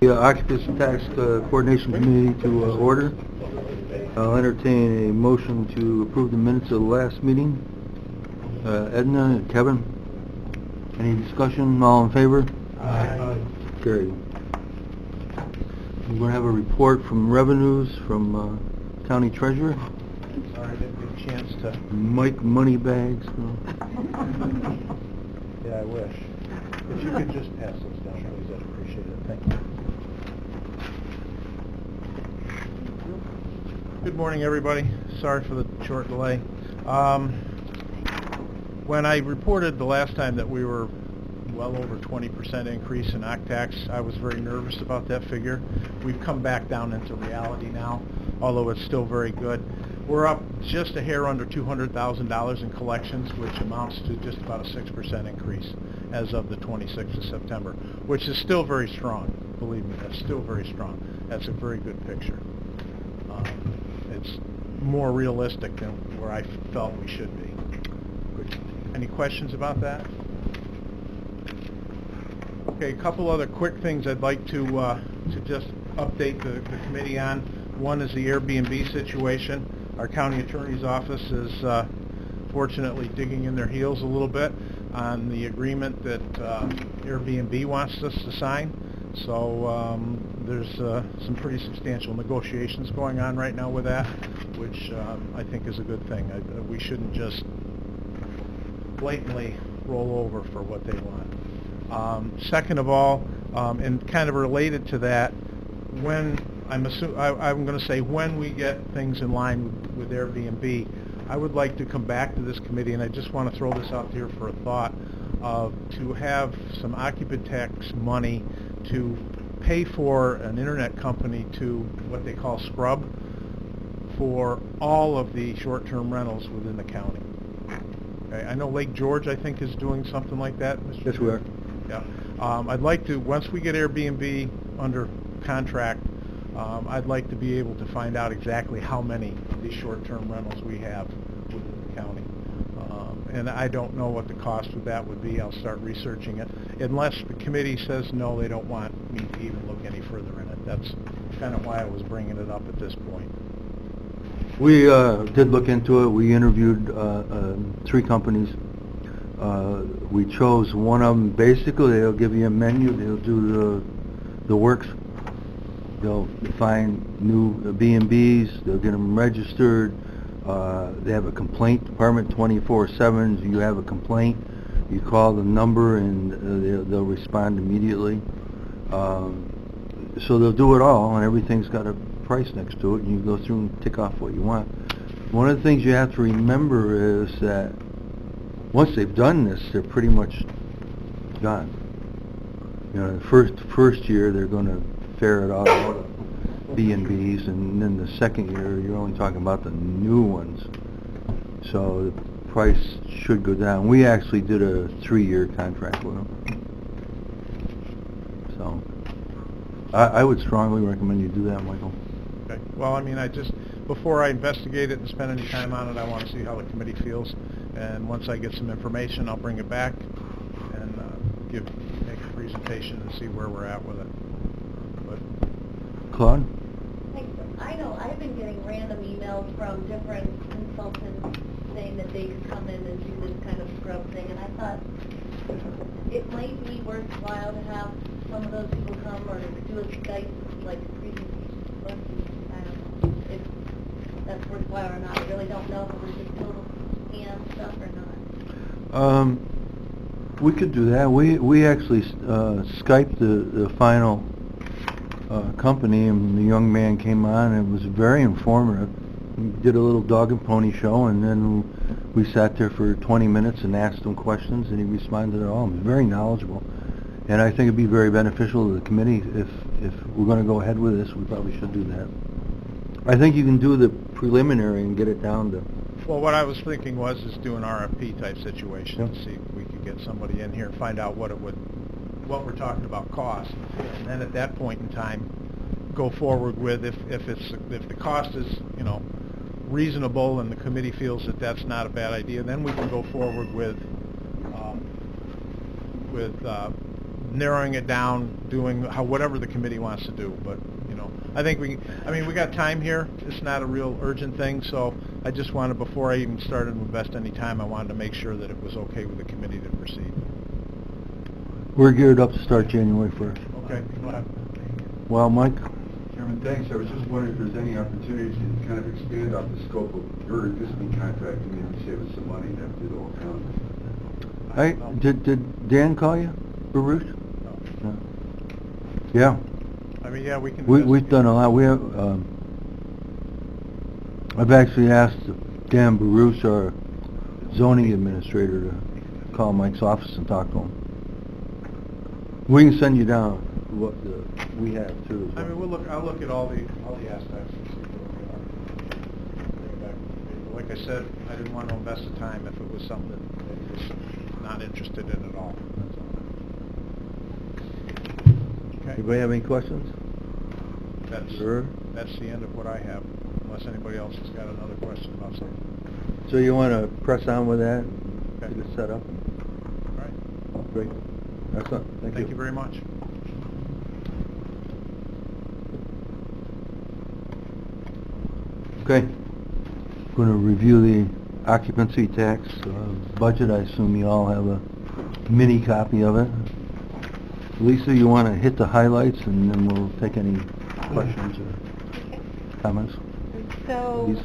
The Occupancy Tax Coordination Committee to order. I'll entertain a motion to approve the minutes of the last meeting. Edna, Kevin, any discussion? All in favor? Aye. Carried. We're going to have a report from revenues from County Treasurer. Sorry, I didn't get a chance to. Mike Moneybags. Yeah, I wish. If you could just pass those down, please, I'd appreciate it. Thank you. Good morning, everybody. Sorry for the short delay. When I reported the last time that we were well over 20% increase in OCTAX, I was very nervous about that figure. We've come back down into reality now, although it's still very good. We're up just a hair under $200,000 in collections, which amounts to just about a 6% increase as of the 26th of September, which is still very strong. Believe me, that's still very strong. That's a very good picture. It's more realistic than where I felt we should be. Any questions about that? Okay, a couple other quick things I'd like to just update the committee on. One is the Airbnb situation. Our county attorney's office is fortunately digging in their heels a little bit on the agreement that Airbnb wants us to sign. So there's some pretty substantial negotiations going on right now with that, which I think is a good thing. We shouldn't just blatantly roll over for what they want. Second of all, and kind of related to that, when I'm going to say when we get things in line with Airbnb, I would like to come back to this committee, and I just want to throw this out here for a thought, to have some occupant tax money to pay for an internet company to what they call scrub for all of the short-term rentals within the county. Okay. I know Lake George, I think, is doing something like that, Mr. Yes, we are. Yeah. I'd like to, once we get Airbnb under contract, I'd like to be able to find out exactly how many of these short-term rentals we have within the county. And I don't know what the cost of that would be. I'll start researching it. Unless the committee says no, they don't want me to even look any further in it. That's kind of why I was bringing it up at this point. We did look into it. We interviewed 3 companies. We chose one of them. Basically, they'll give you a menu. They'll do the works. They'll find new B&Bs. They'll get them registered. They have a complaint department 24/7. You have a complaint, you call the number, and they'll respond immediately. So they'll do it all, and everything's got a price next to it, and you go through and tick off what you want. One of the things you have to remember is that once they've done this, they're pretty much gone. You know, the first year they're going to ferret out all the B&Bs, and then the second year you're only talking about the new ones. So the price should go down. We actually did a 3-year contract with them. So I would strongly recommend you do that, Michael. Okay. Well, I mean, before I investigate it and spend any time on it, I want to see how the committee feels. And once I get some information, I'll bring it back and make a presentation and see where we're at with it. Claude? I know I've been getting random emails from different consultants saying that they could come in and do this kind of scrub thing, and I thought it might be worthwhile to have some of those people come or to do a Skype like presentation. I don't know if that's worthwhile or not. I really don't know if it was just total scam stuff or not. We could do that. We actually Skyped the final company, and the young man came on, and it was very informative. We did a little dog and pony show, and then we sat there for 20 minutes and asked him questions, and he responded to all. He was very knowledgeable, and I think it'd be very beneficial to the committee if we're going to go ahead with this. We probably should do that. I think you can do the preliminary and get it down to. Well, what I was thinking was do an RFP type situation, Yep. to see if we could get somebody in here and find out what we're talking about cost, and then at that point in time, go forward with if the cost is reasonable and the committee feels that that's not a bad idea, then we can go forward with narrowing it down, doing whatever the committee wants to do. But, I think we got time here. It's not a real urgent thing, so I just wanted, before I even started to invest any time, I wanted to make sure that it was okay with the committee to proceed. We're geared up to start January 1st. Okay, go ahead. Well, Mike? Chairman, thanks. I was just wondering if there's any opportunity to kind of expand out the scope of your existing contract and maybe save us some money that did all count. Did Dan call you, Baruch? No. Yeah. Yeah, we can... We've done a lot. We have, I've actually asked Dan Baruch, our zoning administrator, to call Mike's office and talk to him. We can send you down what we have too. As well. I'll look at all the aspects and see where we are. Bring it back. Like I said, I didn't want to invest the time if it was something that he was not interested in at all. Okay. Anybody have any questions? That's the end of what I have, unless anybody else has got another question about something. So you want to press on with that? Okay. Get it set up? All right. Great. Excellent. Thank you very much. Okay. Going to review the occupancy tax budget. I assume you all have a mini copy of it. Lisa, you want to hit the highlights and then we'll take any questions or comments? So, Please.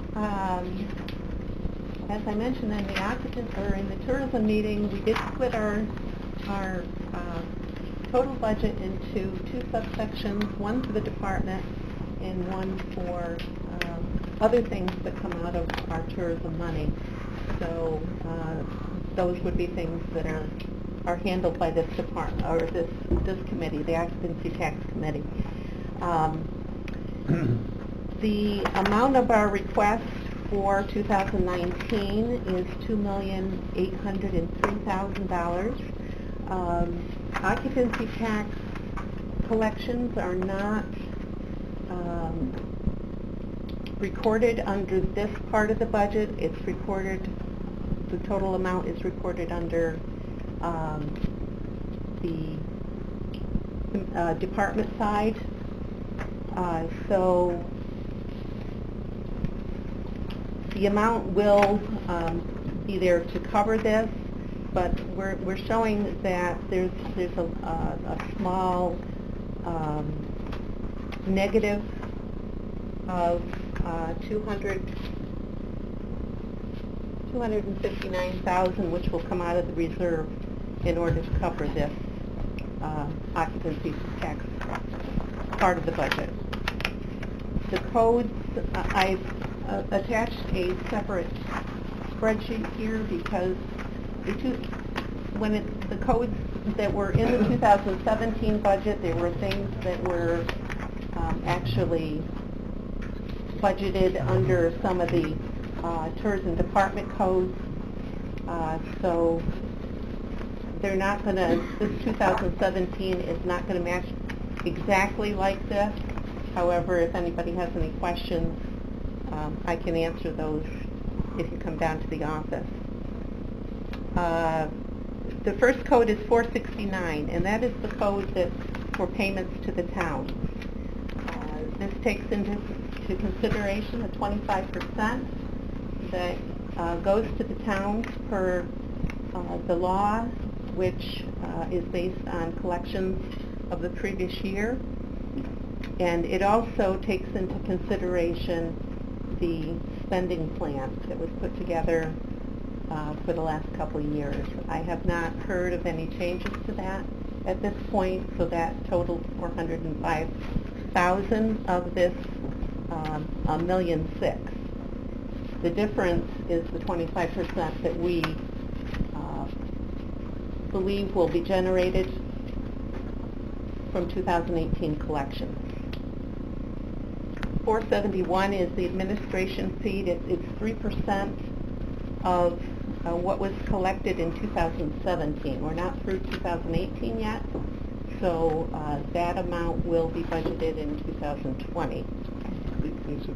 as I mentioned in the tourism meeting, we did split our total budget into two subsections, one for the department and one for other things that come out of our tourism money. So those would be things that are handled by this department or this committee, the Occupancy Tax Committee. The amount of our request for 2019 is $2,803,000. Occupancy tax collections are not recorded under this part of the budget. It's recorded, the total amount is recorded under the department side. So the amount will be there to cover this, but we're showing that there's a small negative of $259,000, which will come out of the reserve in order to cover this occupancy tax part of the budget. The codes, I've attached a separate spreadsheet here because the codes that were in the 2017 budget, there were things that were actually budgeted under some of the tourism department codes. So they're not going to, this 2017 is not going to match exactly like this. However, if anybody has any questions, I can answer those if you come down to the office. The first code is 469, and that is the code that's for payments to the town. This takes into consideration the 25% that goes to the towns per the law, which is based on collections of the previous year. And it also takes into consideration the spending plan that was put together for the last couple of years. I have not heard of any changes to that at this point, so that totaled $405,000 of this $1.6 million. The difference is the 25% that we believe will be generated from 2018 collections. 471 is the administration fee. It's 3% of what was collected in 2017. We're not through 2018 yet, so that amount will be budgeted in 2020. Lisa,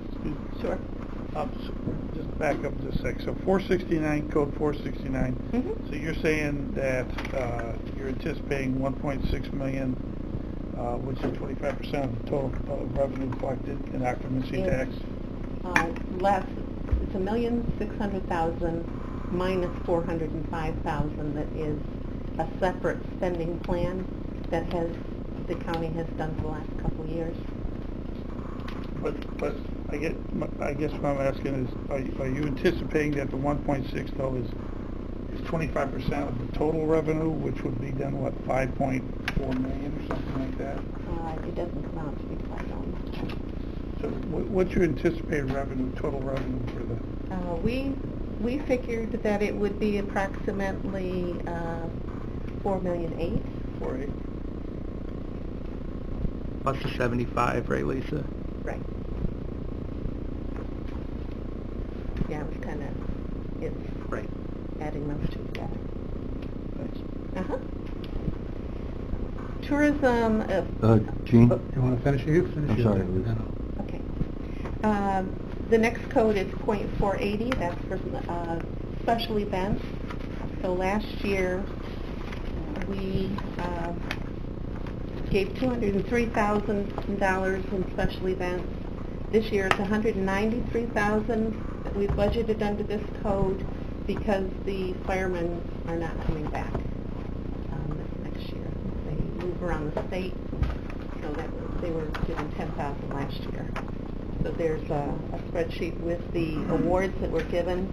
Sure. Just back up just a sec. So 469, code 469. Mhm. So you're saying that you're anticipating 1.6 million, which is 25% of the total revenue collected in occupancy tax? Less, it's $1,600,000 minus $405,000 that is a separate spending plan that the county has done for the last couple of years. But I guess what I'm asking is, are you anticipating that the 1.6 though is 25% of the total revenue, which would be then what, 5.4 million or something like that? It doesn't come out to be quite honest. So what's your anticipated revenue, total revenue for the? We figured that it would be approximately $4.8 million. 4.8. Plus the 75, right, Lisa? Right. Yeah, it was kind of, it's Right. adding those two together. Thanks. Uh-huh. Tourism, Gene? You want to finish? You finish. I'm your sorry, thing. Liz. No, no. okay. The next code is .480, that's for special events. So last year, we gave $203,000 in special events. This year it's $193,000 that we budgeted under this code because the firemen are not coming back this next year. They move around the state, so they were given $10,000 last year. So there's a spreadsheet with the awards that were given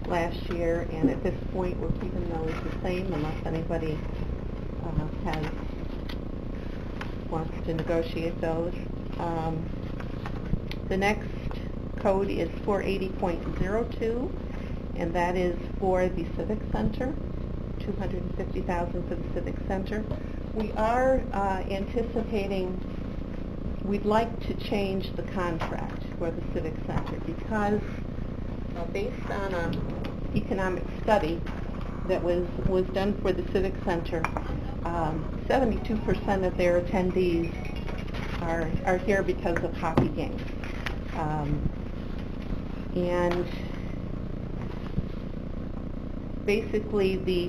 last year, and at this point we're keeping those the same unless anybody wants to negotiate those. The next code is 480.02, and that is for the Civic Center, $250,000 for the Civic Center. We are anticipating, we'd like to change the contract for the Civic Center because based on an economic study that was done for the Civic Center, 72% of their attendees are here because of hockey games. And basically the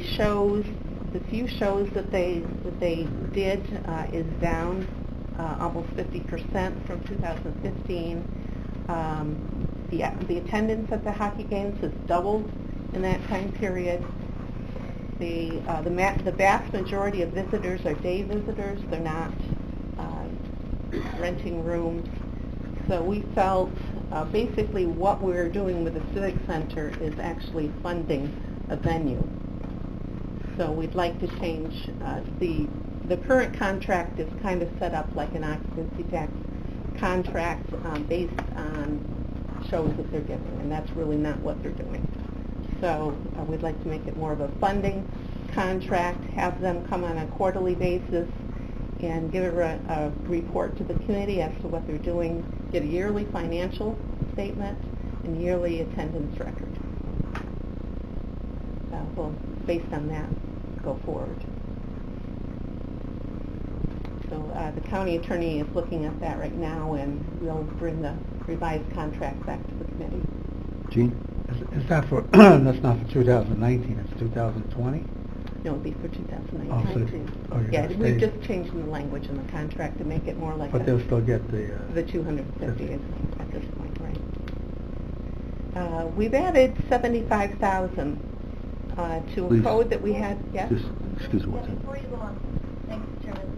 few shows that they did is down almost 50% from 2015. The attendance at the hockey games has doubled in that time period. The vast majority of visitors are day visitors. They're not renting rooms. So we felt basically what we're doing with the Civic Center is actually funding a venue. So we'd like to change the current contract is kind of set up like an occupancy tax contract based on shows that they're giving, and that's really not what they're doing. So we'd like to make it more of a funding contract, have them come on a quarterly basis and give a report to the committee as to what they're doing, get a yearly financial statement and yearly attendance record. We'll, based on that, go forward. So the county attorney is looking at that right now, and we'll bring the revised contract back to the committee. Gene? It's not for, that's not for 2019, it's 2020? No, it'll be for 2019. Oh, so you're Yeah, gonna we're stay- just changing the language in the contract to make it more like But they'll still get the 250 is at this point, right? We've added $75,000 to a Please. code that we had. Yes. Just, excuse me Yeah, one second. before you go on, thanks, Chairman.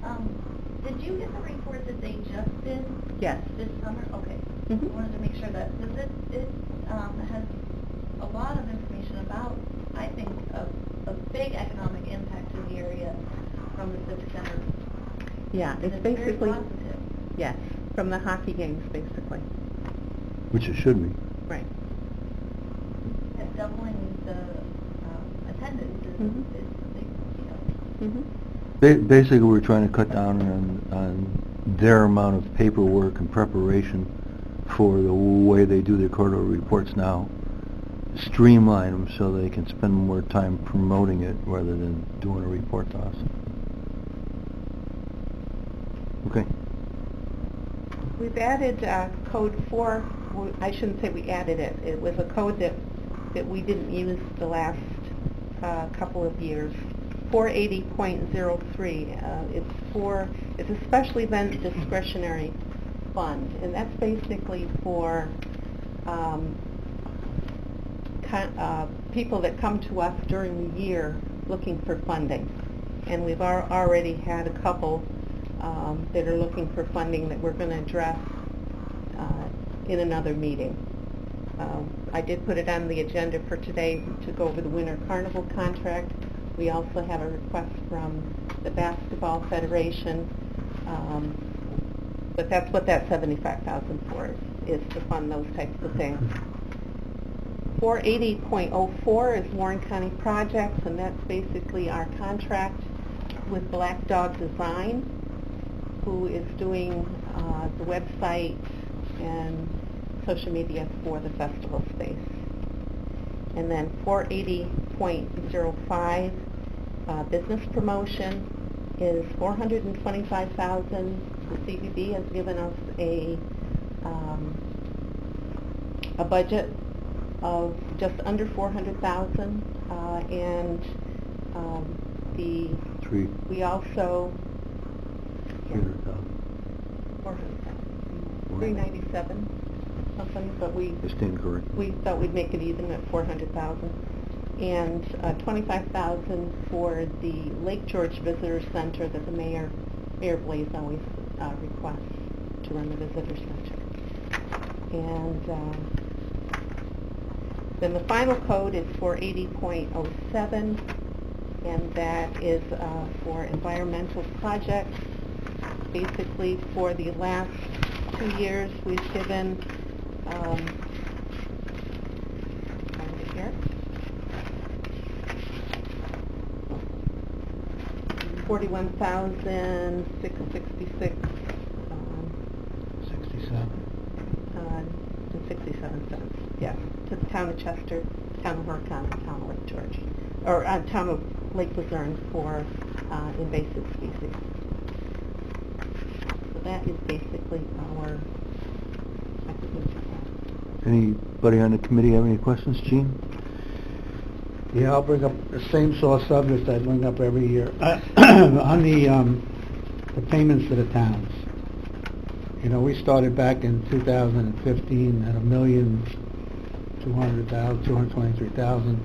Did you get the report that they just did? Yes. This summer? Okay. Mhm. I wanted to make sure that, because it has a lot of information about, I think, a big economic impact in the area from the Civic Center. Yeah, And it's very basically, positive. yes, from the hockey games, basically. Which it should be. Right. And doubling the attendance is Mhm. a big deal. Mm-hmm. Basically, we're trying to cut down on their amount of paperwork and preparation for the way they do their quarterly reports now. Streamline them so they can spend more time promoting it rather than doing a report to us. Okay. We've added code 4 I shouldn't say we added it. It was a code that we didn't use the last couple of years. 480.03. It's a special event discretionary fund, and that's basically for people that come to us during the year looking for funding. And we've already had a couple that are looking for funding that we're going to address in another meeting. I did put it on the agenda for today to go over the Winter Carnival contract. We also have a request from the Basketball Federation, but that's what that $75,000 for is to fund those types of things. 480.04 is Warren County Projects, and that's basically our contract with Black Dog Design, who is doing the website and social media for the festival space. And then 480.05 business promotion is $425,000. The CBB has given us a budget of just under $400,000, and we also 397 something, but we thought we'd make it even at 400,000, and 25,000 for the Lake George Visitor Center that the Mayor Blaze always requests to run the visitor center. And then the final code is 480.07, and that is for environmental projects. Basically, for the last 2 years, we've given here, 41,666 and 67 cents. Yes, to the town of Chester, town of Horicon, and town of Lake George, or town of Lake Luzerne for invasive species. So that is basically our. Anybody on the committee have any questions, Gene? Yeah, I'll bring up the same sort of subject I bring up every year. On the payments to the towns. You know, we started back in 2015 at $1,223,000.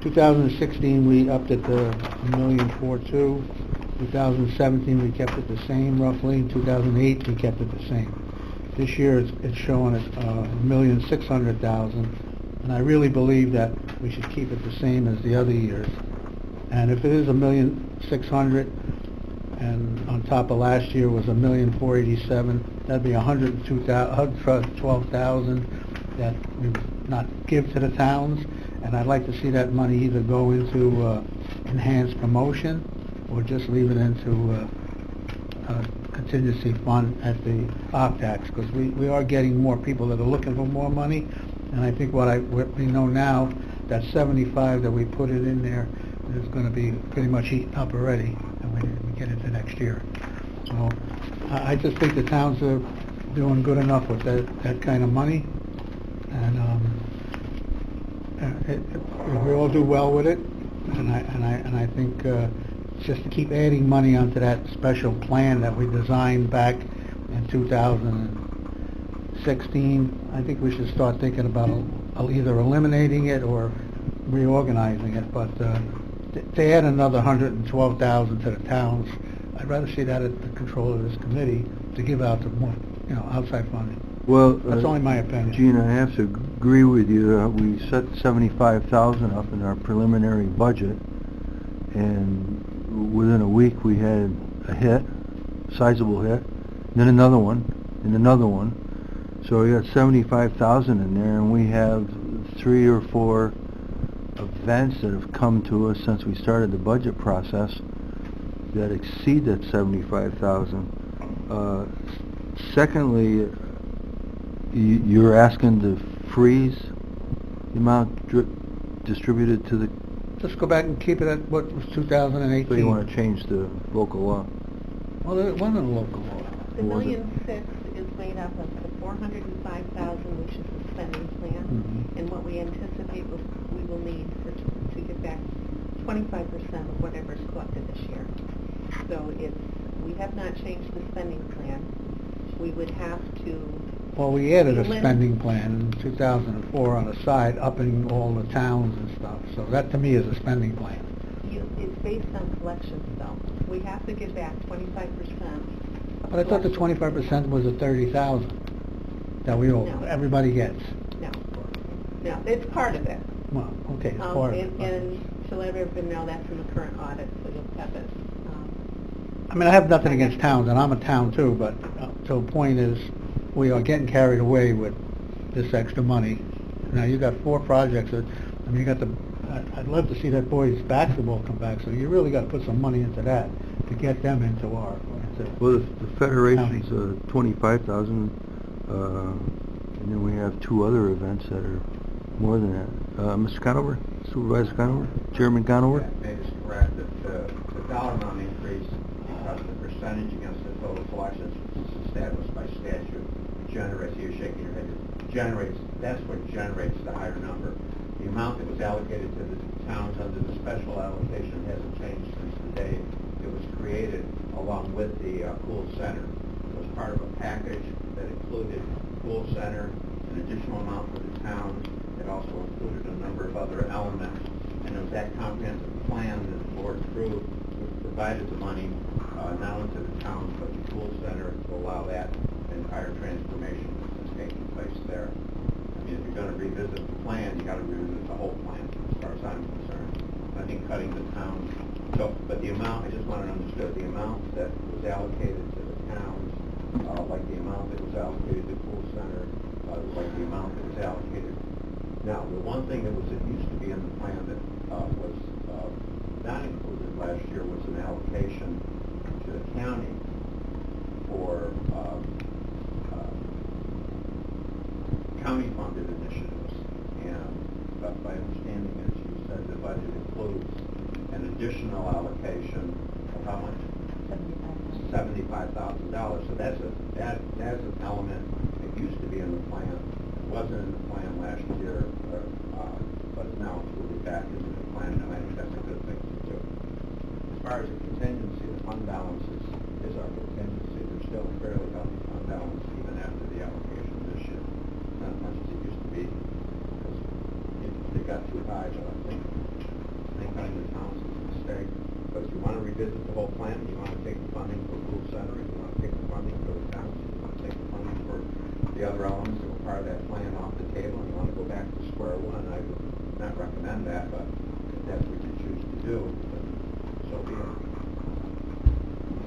2016 we upped it to $1,042,000. 2017 we kept it the same roughly. 2008 we kept it the same. This year it's showing at $1,600,000, and I really believe that we should keep it the same as the other years. And if it is $1,600,000, and on top of last year was $1,487,000, that'd be $112,000 that we would not give to the towns. And I'd like to see that money either go into enhanced promotion or just leave it into contingency fund at the OCTAX, because we are getting more people that are looking for more money, and I think what we know now, that 75 that we put it in there is going to be pretty much eaten up already, and we get into next year. So I just think the towns are doing good enough with that kind of money, and we all do well with it, and I think just to keep adding money onto that special plan that we designed back in 2016, I think we should start thinking about either eliminating it or reorganizing it. But to add another $112,000 to the towns, I'd rather see that at the control of this committee to give out to more, outside funding. Well, that's only my opinion. Gene, I have to agree with you. We set $75,000 up in our preliminary budget, and within a week we had a hit, sizable hit, then another one, and another one. So we got $75,000 in there, and we have 3 or 4 events that have come to us since we started the budget process that exceed that $75,000. Secondly, you're asking to freeze the amount distributed to the... Just go back and keep it at what was 2018. So you want to change the local law? Well, it wasn't a local law. The $1,006,000 is made up of the 405,000, which is the spending plan, Mhm. and what we anticipate we will need to get back 25% of whatever's collected this year. So we have not changed the spending plan. We would have to... Well, we added a Limit- spending plan in 2004 on the side, upping all the towns and stuff. So that to me is a spending plan. It's based on collections, though. We have to give back 25%. But I thought the 25% was the 30,000 that we all, No. everybody gets. No. No, it's part of it. Well, okay, it's part of it. And to let everyone know, that's in the current audit, so you'll have it. I mean, I have nothing against towns, and I'm a town too, but so the point is, we are getting carried away with this extra money. Now, you got 4 projects, I mean, you got I'd love to see that boys' basketball come back, so you really got to put some money into that to get them into our... Well, the Federation's 25,000, and then we have 2 other events that are more than that. Mr. Conover, Supervisor Conover, Chairman Conover? Yeah, Nate is correct that the dollar amount increase because the percentage against the total collections is established by statute generates, you're shaking your head, that's what generates the higher number. The amount that was allocated to the towns under the special allocation hasn't changed since the day it was created, along with the pool center. It was part of a package that included pool center, an additional amount for the towns. It also included a number of other elements. And it was that comprehensive plan that the board approved, which provided the money not only to the towns but the pool center to allow that entire transformation that's taking place there. I mean, if you're going to revisit the plan, you got to revisit the whole plan, as far as I'm concerned. I think cutting the towns. So, but the amount, I just want to understand the amount that was allocated to the towns, like the amount that was allocated to the pool center, like the amount that was allocated. Now, the one thing that used to be in the plan that was not included last year was an allocation to the county for county-funded initiatives. And my understanding is you said the budget includes an additional allocation of how much? $75,000. So that's an element that used to be in the plan. It wasn't in the plan last year, but it's now included back into the plan, and I think that's a good thing to do. As far as the contingency, the fund balance is our contingency. There's still a fairly healthy fund balance even after the allocation this year. Not as much as it used to be because they got too high, but I think cutting the towns is a mistake. But if you want to revisit the whole plan, you want to take the funding for pool center, and you want to take the funding for the towns, you want to take the funding for the other elements that were part of that plan off the table, and you want to go back to square one, I would not recommend that, but if that's what you choose to do, so be it.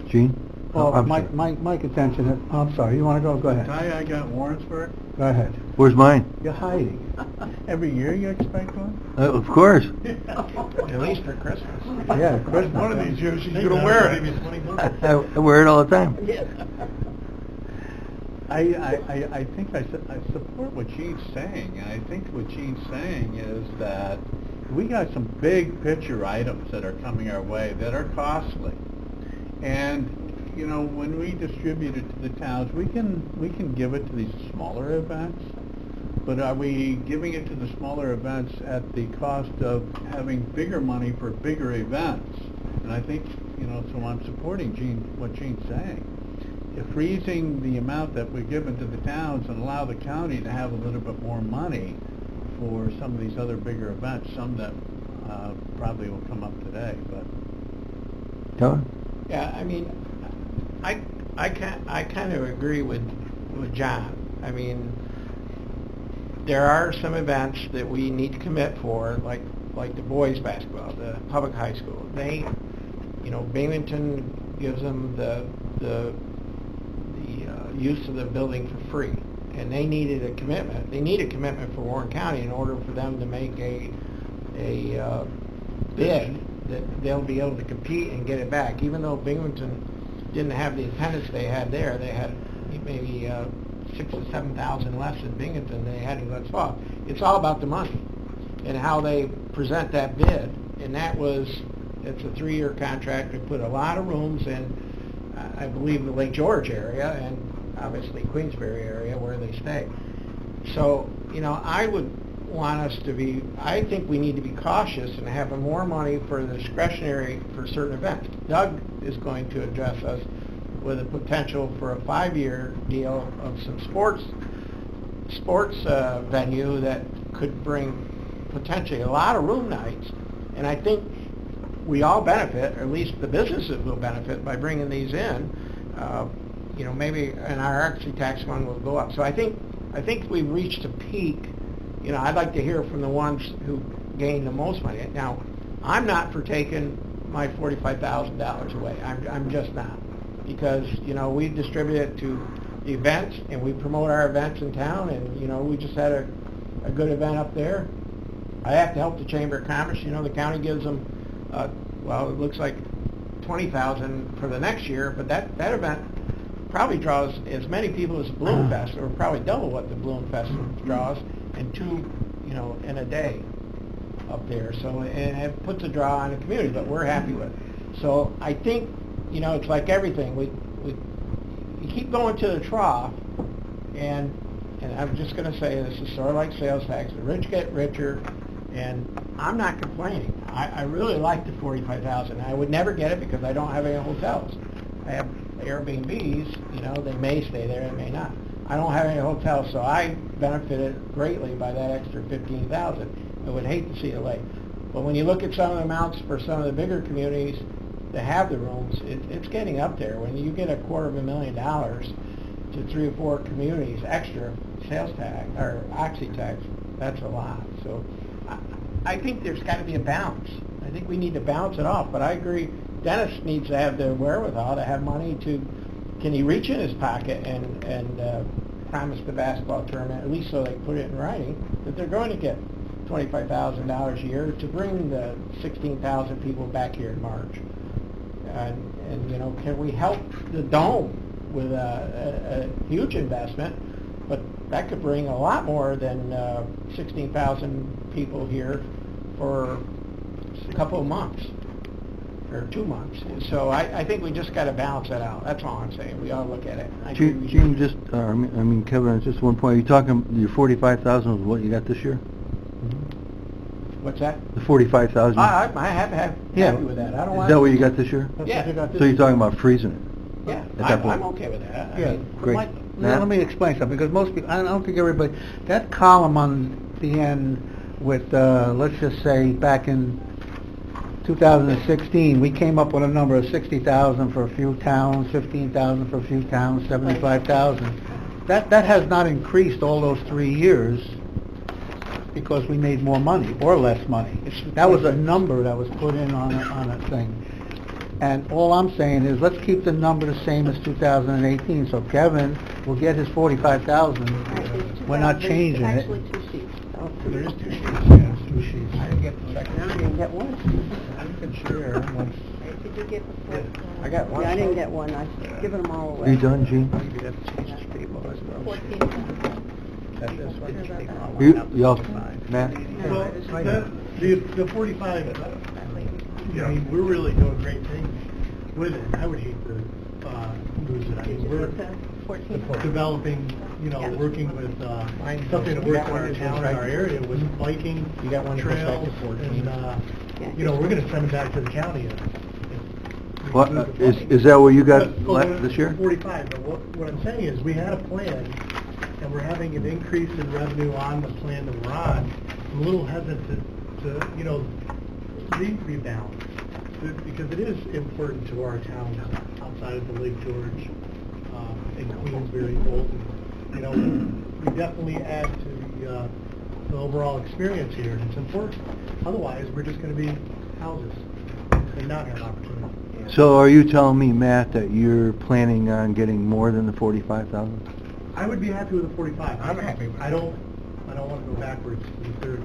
Gene? Well, I'm sorry. my contention is, I'm sorry, you want to go? Go ahead. I got Warrensburg. Go ahead. Where's mine? You're hiding. Every year you expect one? Of course. At least for Christmas. Yeah, Christmas. One of these years she's going to wear it. I wear it all the time. I think I support what Gene's saying, and I think what Gene's saying is that we got some big picture items that are coming our way that are costly, and you know, when we distribute it to the towns, we can give it to these smaller events, but are we giving it to the smaller events at the cost of having bigger money for bigger events? And I think, you know, so I'm supporting what Gene's saying. If freezing the amount that we're given to the towns and allow the county to have a little bit more money for some of these other bigger events, some that probably will come up today, but... John? Yeah, I mean, I kind of agree with John. I mean, there are some events that we need to commit for, like the boys basketball, the public high school. They, you know, Binghamton gives them the use of the building for free, and they needed a commitment. They need a commitment for Warren County in order for them to make a bid that they'll be able to compete and get it back. Even though Binghamton didn't have the attendance they had there, they had maybe 6,000 to 7,000 less than Binghamton they had in Glens Falls. It's all about the money and how they present that bid, and it's a 3-year contract. They put a lot of rooms in, I believe, the Lake George area, and obviously Queensbury area where they stay. So, I would want us to be, I think we need to be cautious and have more money for the discretionary for certain events. Doug is going to address us with a potential for a 5-year deal of some sports venue that could bring potentially a lot of room nights. And I think we all benefit, or at least the businesses will benefit by bringing these in. Maybe, and our occupancy tax one will go up. So I think we've reached a peak. I'd like to hear from the ones who gain the most money. Now, I'm not for taking my $45,000 away. I'm just not, because we distribute it to the events and we promote our events in town, and we just had a good event up there. I have to help the Chamber of Commerce. The county gives them, it looks like $20,000 for the next year, but that event probably draws as many people as the Balloon Fest, or probably double what the Balloon Fest draws, and 2, in a day up there. So, and it puts a draw on the community, but we're happy with it. So I think, it's like everything. We keep going to the trough, and I'm just going to say this is sort of like sales tax. The rich get richer, and I'm not complaining. I really like the $45,000. I would never get it because I don't have any hotels. I have Airbnbs, they may stay there, they may not. I don't have any hotels, so I benefited greatly by that extra $15,000. I would hate to see it late. But when you look at some of the amounts for some of the bigger communities that have the rooms, it's getting up there. When you get $250,000 to 3 or 4 communities extra sales tax or occupancy tax, that's a lot. So I think there's got to be a balance. I think we need to balance it off. But I agree, Dennis needs to have the wherewithal to have money to. Can he reach in his pocket and promise the basketball tournament, at least so they put it in writing, that they're going to get $25,000 a year to bring the 16,000 people back here in March? And can we help the Dome with a huge investment, but that could bring a lot more than 16,000 people here for a couple of months. Or 2 months. So I think we just got to balance that out. That's all I'm saying. We ought to look at it. Gene, Kevin, just one point. Are you talking your $45,000 was what you got this year? What's that? The $45,000. I have happy with that. I don't want. Is that what you got this year? Yeah. So you're talking about freezing it? Yeah. At that point. I'm okay with that. Yeah. Great. Let me explain something, because most people, I don't think everybody, that column on the end with, let's just say back in 2016, we came up with a number of 60,000 for a few towns, 15,000 for a few towns, 75,000. That has not increased all those 3 years because we made more money or less money. That was a number that was put in on a thing. And all I'm saying is let's keep the number the same as 2018. So Kevin will get his 45,000. We're not changing it. Actually 2 sheets. There is 2 sheets. Yeah, 2 sheets. I didn't get the second. I didn't get one. You can share once. Did you get the first one? I got one. Yeah, I didn't get one. I've given them all away. Are you done, Gene? Maybe that's change people as well. 14. That's this one. Y'all, Matt? Well, the 45, I mean, we're really doing great things with it. I would hate to lose it. I Did mean, you we're get the 14? developing, Yeah. working with something that works in our town and our area with biking You got one that goes back trails, to 14. and we're going to send it back to the county. What, is that what you got this year? 45, but what I'm saying is, we had a plan, and we're having an increase in revenue on the plan that we're on. I'm a little hesitant to rebalance, because it is important to our towns outside of the Lake George, and Queensbury, Bolton. We definitely add to the overall experience here, and it's important. Otherwise, we're just going to be houses and not have opportunity. So are you telling me, Matt, that you're planning on getting more than the 45,000? I would be happy with the 45. I'm happy with I don't want to go backwards to the 30.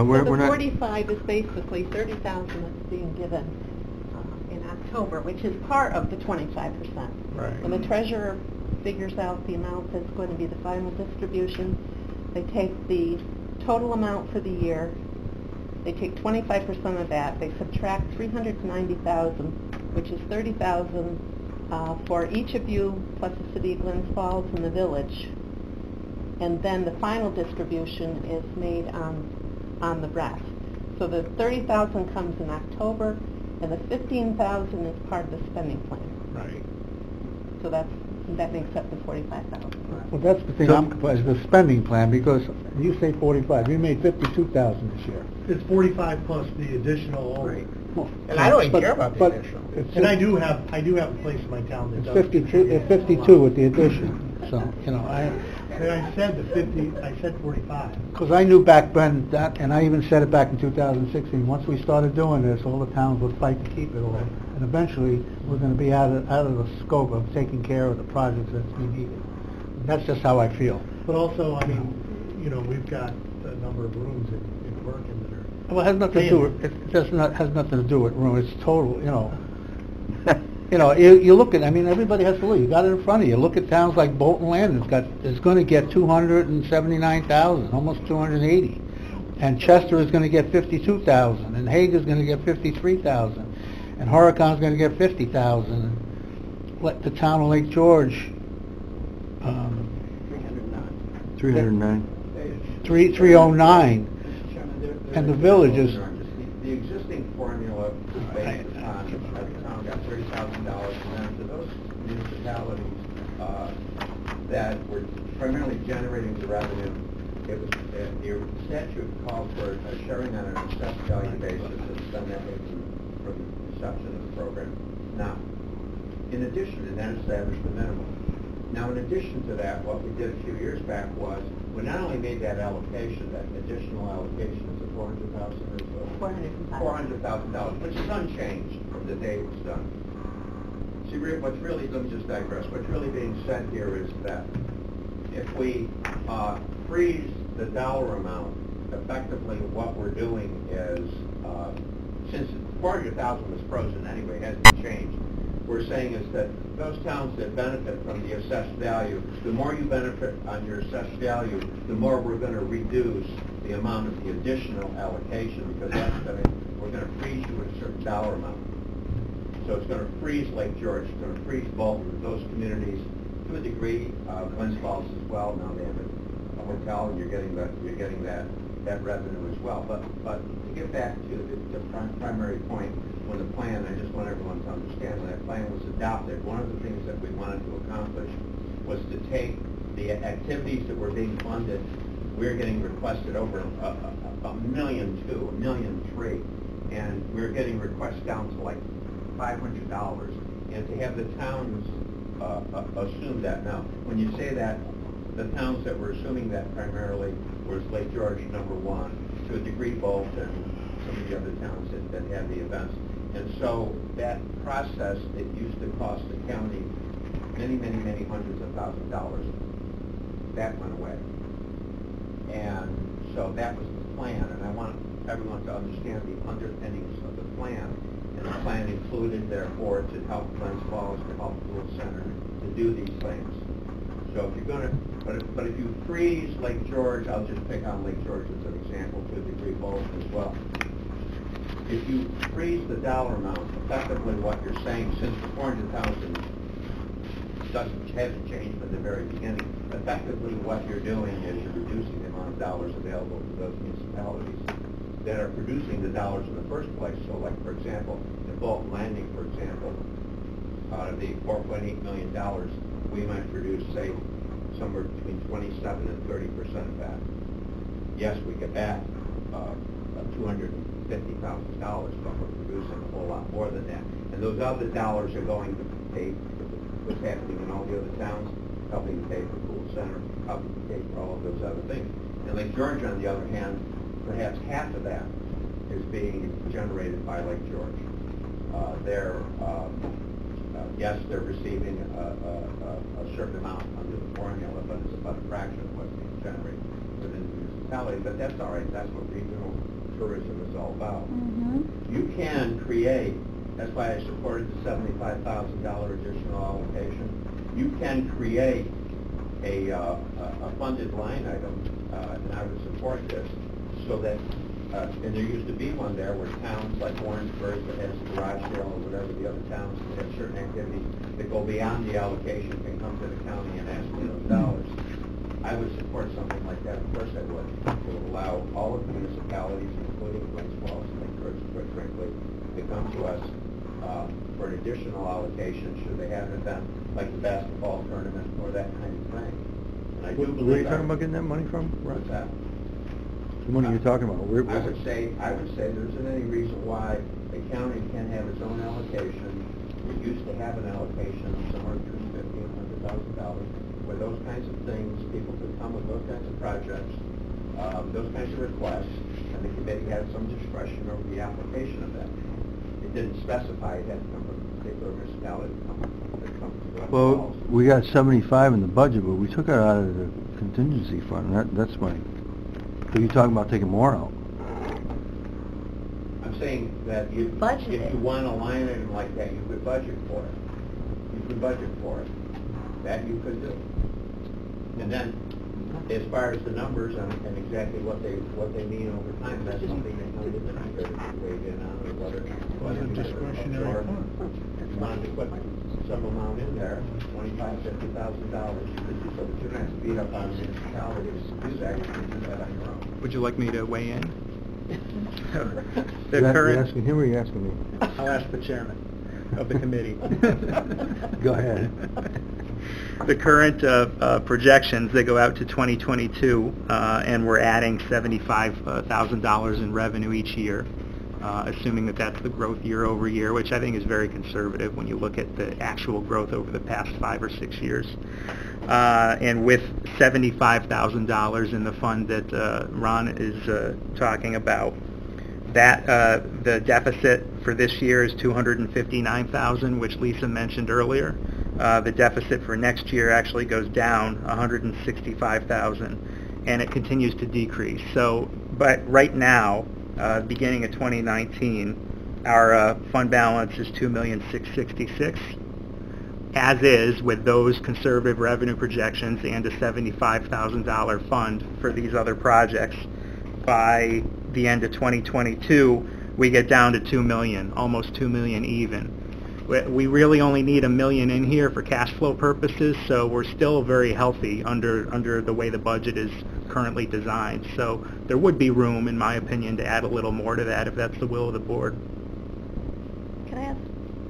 We're The not. 45 is basically 30,000 that's being given in October, which is part of the 25%. Right. When the treasurer figures out the amount that's going to be the final distribution, they take the total amount for the year, they take 25% of that, they subtract $390,000, which is $30,000 for each of you, plus the city of Glens Falls and the village. And then the final distribution is made on the rest. So the 30,000 comes in October, and the 15,000 is part of the spending plan. Right. So that makes up the 45,000. Well, that's the thing So- I'm confused, the spending plan, because you say 45, you made 52,000 this year. It's 45 plus the additional. Right. Well, And I don't even but- care about the but additional. it's- And I do have a place in my town that It's does. 52 with the addition, so, you know, And I said the 50, I said 45. because I knew back then that, and I even said it back in 2016, once we started doing this, all the towns would fight to keep it all, and eventually, we're gonna be out of the scope of taking care of the projects that's being needed. That's just how I feel. But also, I mean, you know, we've got a number of rooms in Merkin that are. Well, it has nothing to do with, it does not, has nothing to do with room, it's total, you know. You know, you look at, I mean, everybody has to look, you got it in front of you, look at towns like Bolton Land, it's gonna get 279,000, almost 280. And Chester is gonna get 52,000, and Hague is gonna get 53,000, and Horickon's gonna get 50,000. Let the town of Lake George, 309. 309, and the village is, The existing formula is based on, the town got $30,000, and then to those municipalities that were primarily generating the revenue, it was, the statute called for a sharing on an assessed value basis. It's done that way from the inception of the program. Now, in addition, and then established the minimum. Now, in addition to that, what we did a few years back was, we not only made that allocation, that additional allocation is $400,000 or so. $400,000, which is unchanged from the day it was done. See, what's really, let me just digress, what's really being said here is that if we freeze the dollar amount, effectively what we're doing is, since $400,000 was frozen anyway, it hasn't changed, we're saying is that those towns that benefit from the assessed value, the more you benefit on your assessed value, the more we're going to reduce the amount of the additional allocation, because we're going to freeze you at a certain dollar amount. So it's going to freeze Lake George, it's going to freeze Bolton, those communities, to a degree, Glens Falls as well. Now they have a hotel, and you're getting that revenue as well. But to get back to the primary point, when the plan, I just want everyone to understand, when that plan was adopted, one of the things that we wanted to accomplish was to take the activities that were being funded. We're getting requested over $1.2 million, $1.3 million, and we're getting requests down to like $500, and to have the towns assume that. Now, when you say that, the towns that were assuming that primarily was Lake George, number one, to a degree Bolton, some of the other towns that had the events. And so that process, it used to cost the county many, many, many hundreds of thousands of dollars. That went away. And so that was the plan, and I want everyone to understand the underpinnings of the plan. And the plan included, therefore, to help Glens Falls, to help the Little Center, to do these things. So if you're going to, but if you freeze Lake George, I'll just pick on Lake George as an example, to a degree Bolton as well. If you freeze the dollar amount, effectively what you're saying, since the 400,000 hasn't changed from the very beginning, effectively what you're doing is you're reducing the amount of dollars available to those municipalities that are producing the dollars in the first place. So like, for example, in Bolton Landing, for example, out of the $4.8 million, we might produce, say, somewhere between 27 and 30% of that. Yes, we get back $250,000, but we're producing a whole lot more than that. And those other dollars are going to pay for what's happening in all the other towns, helping to pay for Pool Center, helping to pay for all of those other things. And Lake George, on the other hand, perhaps half of that is being generated by Lake George. Yes, they're receiving a certain amount under the formula, but it's about a fraction of what's being generated within the municipality. But that's all right. That's what regional tourism is all about. Mm-hmm. You can create. That's why I supported the $75,000 additional allocation. You can create a funded line item, and I would support this, so that and there used to be one there where towns like Warrensburg that has a garage sale or whatever, the other towns that have certain activities that go beyond the allocation can come to the county and ask for those dollars. I would support something like that, of course I would. It would allow all of the municipalities, including Glens Falls and Lake George, quite frankly, to come to us for an additional allocation should they have an event like the basketball tournament or that kind of thing. And I do believe Where are you talking about getting that money from? What's that? The money you're talking about, where? I would say there isn't any reason why the county can have its own allocation. We used to have an allocation of somewhere between $50,000 and $100,000 where those kinds of things, people could come with those kinds of projects, those kinds of requests, and the committee had some discretion over the application of that. It didn't specify it had to come from a particular municipality to come to Well, we got 75 in the budget, but we took it out of the contingency fund. That's my. So you're talking about taking more out? I'm saying that if you want a line item like that, you could budget for it. You could budget for it. That you could do. And then, as far as the numbers and exactly what they mean over time, that's something that comes in the weighed in on, or whether Wasn't discretionary fund. if you wanted to put some amount in there, $25,000, $50,000, you could do so, but you don't have to beat up on the municipalities to do that. You can do that on your own. Would you like me to weigh in? You're asking him or you asking me? I'll ask the chairman of the committee. Go ahead. The current projections, they go out to 2022, and we're adding $75,000 in revenue each year, assuming that that's the growth year over year, which I think is very conservative when you look at the actual growth over the past 5 or 6 years. And with $75,000 in the fund that Ron is talking about, that the deficit for this year is $259,000, which Lisa mentioned earlier. The deficit for next year actually goes down $165,000, and it continues to decrease. So, but right now, beginning of 2019, our fund balance is $2,666,000, as is with those conservative revenue projections and a $75,000 fund for these other projects. By the end of 2022, we get down to $2 million, almost $2 million even. We really only need $1 million in here for cash flow purposes, so we're still very healthy under the way the budget is currently designed. So there would be room, in my opinion, to add a little more to that if that's the will of the board. Can I ask,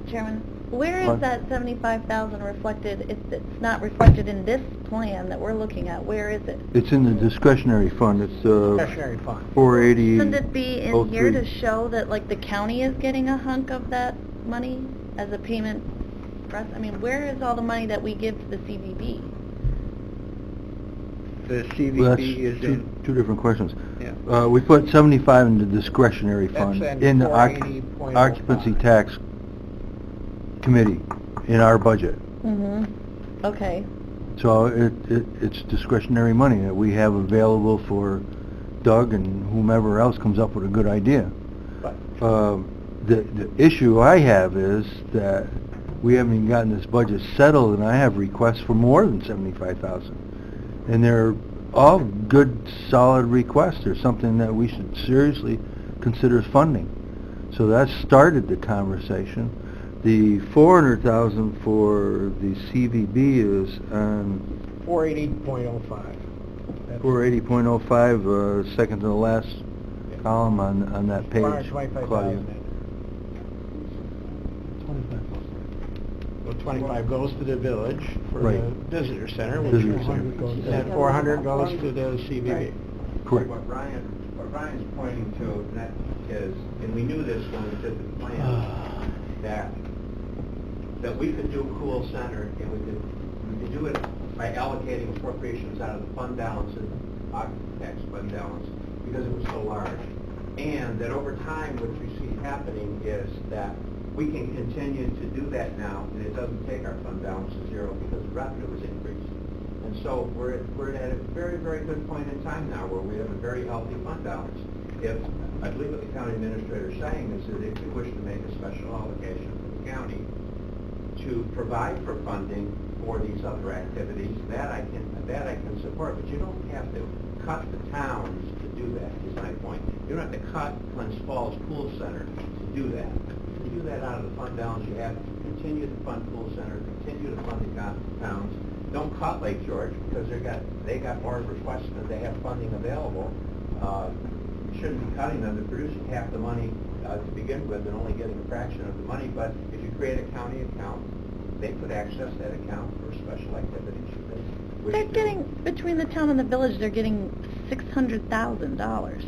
Chairman, where is that $75,000 reflected? If it's not reflected in this plan that we're looking at, where is it? It's in the discretionary fund. It's Discretionary fund. 480. Shouldn't it be in here to show that, like, the county is getting a hunk of that money as a payment for us? I mean, where is all the money that we give to the CVB? The CVB Well, that's is two different questions. Yeah. We put 75 in the discretionary That's fund in the 480.05. occupancy tax committee in our budget. Mm-hmm. Okay. So it's discretionary money that we have available for Doug and whomever else comes up with a good idea. The issue I have is that we haven't even gotten this budget settled, and I have requests for more than $75,000, and they're all good, solid requests. They're something that we should seriously consider funding. So that started the conversation. The $400,000 for the CVB is on 480.05. 480.05, second to the last column on that page, 425,000. Claudia. Well, 25 goes to the village for Right. the visitor center, which Visitor center. and 400 goes to the CVB. Correct. What Ryan's pointing to and that is, and we knew this when we did the plan, that we could do Cool Center, and we could do it by allocating appropriations out of the fund balance and tax fund balance, because it was so large. And that over time, what you see happening is that we can continue to do that now, and it doesn't take our fund balance to zero because revenue is increased. And so we're at a very, very good point in time now where we have a very healthy fund balance. If, I believe what the county administrator is saying is that if you wish to make a special allocation for the county to provide for funding for these other activities, that I can support, but you don't have to cut the towns to do that, is my point. You don't have to cut Glens Falls Pool Center to do that. You do that out of the fund balance you have. Continue to fund Pool Center, continue to fund the towns. Don't cut Lake George because they got more requests than they have funding available. You shouldn't be cutting them. They're producing half the money to begin with and only getting a fraction of the money. But if you create a county account, they could access that account for special activities. Should they wish They're to. getting, between the town and the village, they're getting $600,000.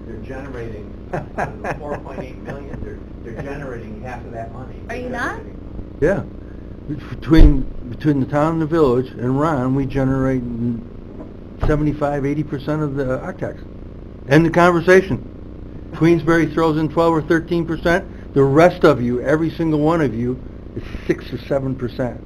They're generating out of the 4.8 million. They're generating half of that money. Are you not? Yeah. Between the town and the village and Ron, we generate 75-80% of the octax. End the conversation. Queensbury throws in 12 or 13%. The rest of you, every single one of you, is 6 or 7%.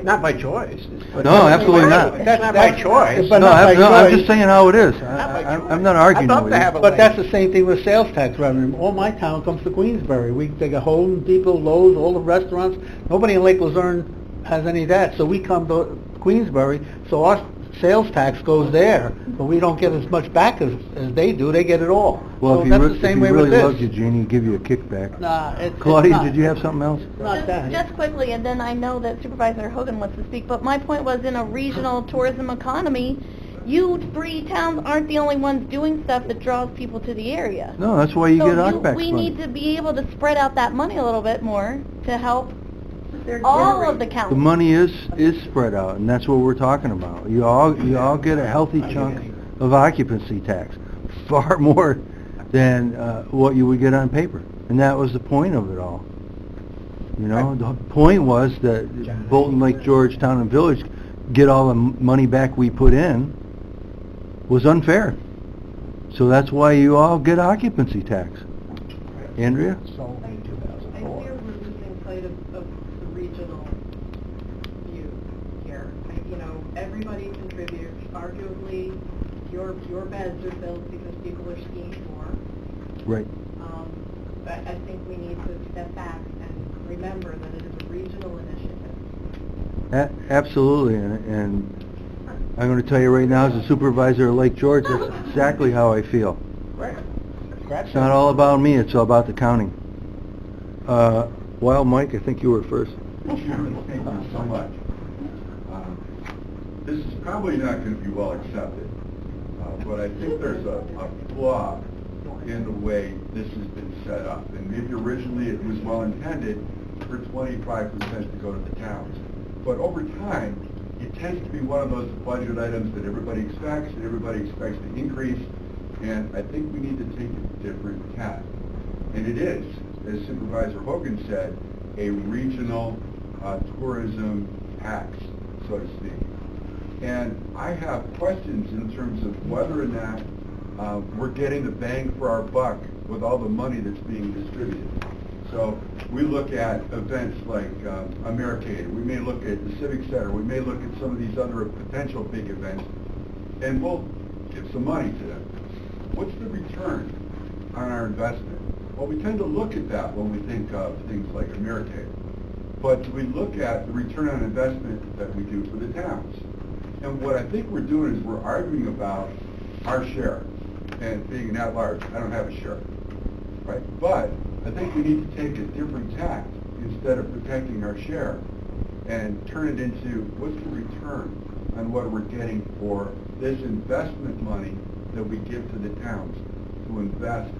Not by choice. No, absolutely not. That's not by choice. But No, not by I'm choice. just saying how it is. by I'm not arguing I'd love with to you. have a But that's the same thing with sales tax revenue. All my town comes to Queensbury. They got Home Depot, Lowe's, all the restaurants. Nobody in Lake Luzerne has any of that, so we come to Queensbury, so our sales tax goes there, but we don't get as much back as they do. They get it all. Well, So if that's he the same way really with loves this. you, Gene, he'd give you a kickback. Nah, it's Claudia, not. did you have something else? Not that. Just quickly, and then I know that Supervisor Hogan wants to speak, but my point was in a regional tourism economy, you three towns aren't the only ones doing stuff that draws people to the area. No, that's why you So get Occupax we money. need to be able to spread out that money a little bit more to help all of the counties. The money is spread out, and that's what we're talking about. You all get a healthy chunk of occupancy tax, far more than what you would get on paper, and that was the point of it all. You know, the point was that Bolton, Lake George, Town and Village get all the money back we put in was unfair. So that's why you all get occupancy tax. Andrea? I fear we're losing sight of the regional view here. You know, everybody contributes. Arguably, your beds are filled because people are skiing more. Right. But I think we need to step back and remember that it is a regional initiative. Absolutely, and I'm going to tell you right now, as a supervisor of Lake George, that's exactly how I feel. Right. It's not all about me, it's all about the county. Well, Mike, I think you were first. Chairman, thank you so much. This is probably not going to be well accepted, but I think there's a flaw in the way this has been set up. And maybe originally it was well intended for 25% to go to the towns. But over time, it tends to be one of those budget items that everybody expects to increase, and I think we need to take a different tack. And it is, as Supervisor Hogan said, a regional tourism tax, so to speak. And I have questions in terms of whether or not we're getting the bang for our buck with all the money that's being distributed. So we look at events like Americade, we may look at the Civic Center, we may look at some of these other potential big events, and we'll give some money to them. What's the return on our investment? Well, we tend to look at that when we think of things like Americade. But we look at the return on investment that we do for the towns. And what I think we're doing is we're arguing about our share. And being an at-large, I don't have a share, right? But I think we need to take a different tack instead of protecting our share and turn it into what's the return on what we're getting for this investment money that we give to the towns to invest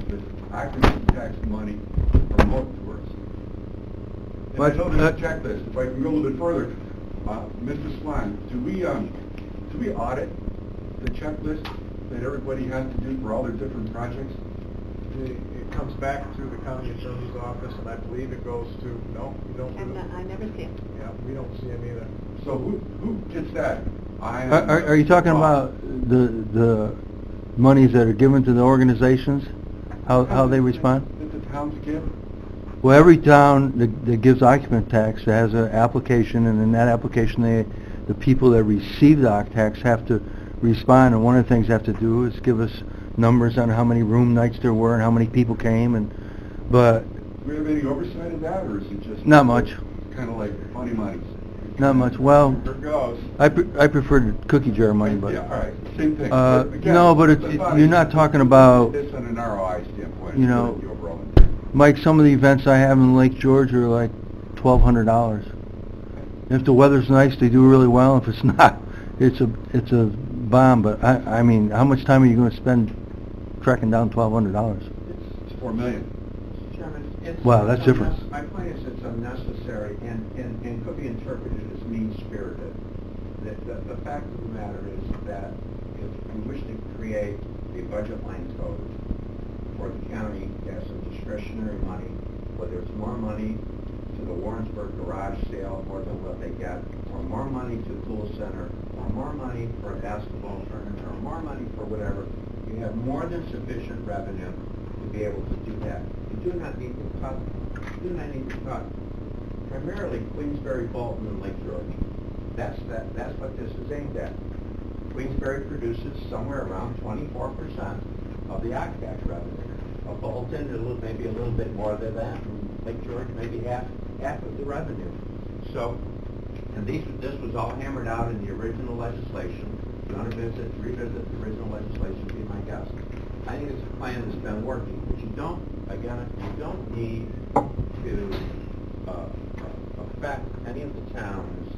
this occupancy tax money to promote tourism. And I know there's a checklist. If I can go a little bit further, Mr. Swan, do we audit the checklist that everybody has to do for all their different projects? It comes back to the county attorney's office, and I believe it goes to, no, we don't do it. I never see it. Yeah, we don't see them either. So who gets that? Are you talking about the monies that are given to the organizations? How they respond? That the towns give? Well, every town that gives occupant tax has an application, and in that application, the people that receive the occupancy tax have to respond, and one of the things they have to do is give us numbers on how many room nights there were and how many people came, but Do we have any oversight of that, or is it just... not much. Kind of like funny money? Not much. Well, Here goes. I prefer the cookie jar money, but... Yeah, all right, same thing. No, but you're not talking about... It's on an ROI standpoint. You know, the overall. Mike, some of the events I have in Lake George are like $1,200. If the weather's nice, they do really well. If it's not, it's a bomb. But I mean, how much time are you going to spend tracking down $1,200? It's $4 million. Chairman, it's... Wow, that's different. My point is it's unnecessary and could be interpreted as mean-spirited. The fact of the matter is that if we wish to create a budget line code for the county to have some discretionary money, whether it's more money to the Warrensburg garage sale, more than what they get, or more money to the pool center, or more money for a basketball tournament, or more money for whatever, you have more than sufficient revenue to be able to do that. You do not need to cut primarily Queensbury, Bolton, and Lake George. That's what this is aimed at. Queensbury produces somewhere around 24% of the Occupancy revenue. Of Bolton, maybe a little bit more than that. And Lake George, maybe half of the revenue. So, and this was all hammered out in the original legislation. If you want to revisit the original legislation, be my guest. I think it's a plan that's been working, but you don't need to affect any of the towns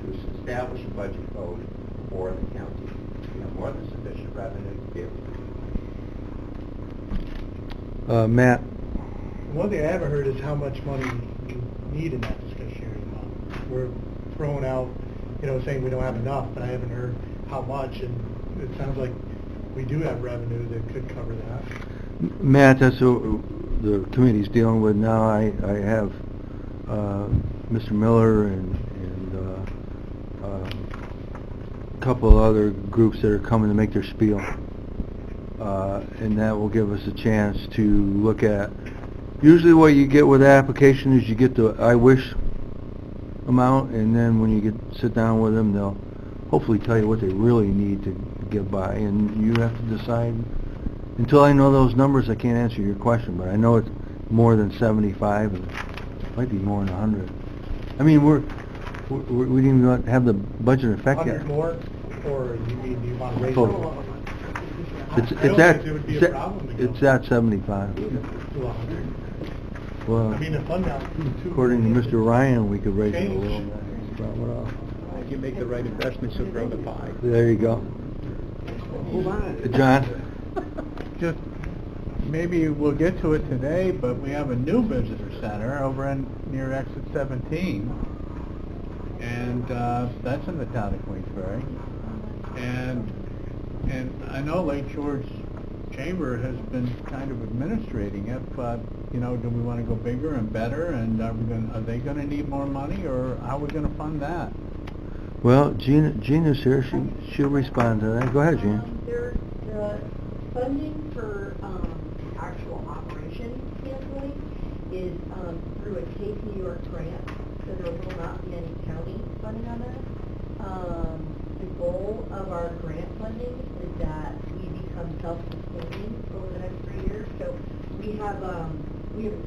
to establish a budget code for the county. You have more than sufficient revenue to be able to do it. Matt? One thing I haven't heard is how much money you need in that discretionary amount. We're throwing out, saying we don't have enough, but I haven't heard how much, and it sounds like we do have revenue that could cover that. Matt, that's what the committee's dealing with now. I have Mr. Miller and a couple of other groups that are coming to make their spiel. And that will give us a chance to look at, usually what you get with the application is you get the I wish amount, and then when you sit down with them, they'll hopefully tell you what they really need to get by, and you have to decide. Until I know those numbers, I can't answer your question, but I know it's more than 75, and it might be more than 100. I mean, we didn't even have the budget effect yet. 100 more, or you want to raise Total. it? It's I don't think there would be a problem to go it's at 75. to 100. Well, I mean, the fund balance too. according to Mr. Ryan, we could raise it a little. Change. If you make the right investments, you'll grow the pie. There you go. Hold on. John? Just, maybe we'll get to it today, but we have a new visitor center over near exit 17. And that's in the town of Queensbury. And I know Lake George Chamber has been kind of administrating it, but do we want to go bigger and better? And are they going to need more money, or how are we going to fund that? Well, Gina's here. She'll respond to that. Go ahead, Gina. There's the funding for actual operation standpoint is through a Take New York grant, so there will not be any county funding on that. The goal of our grant funding is that we become self-sustaining over the next 3 years. So we have a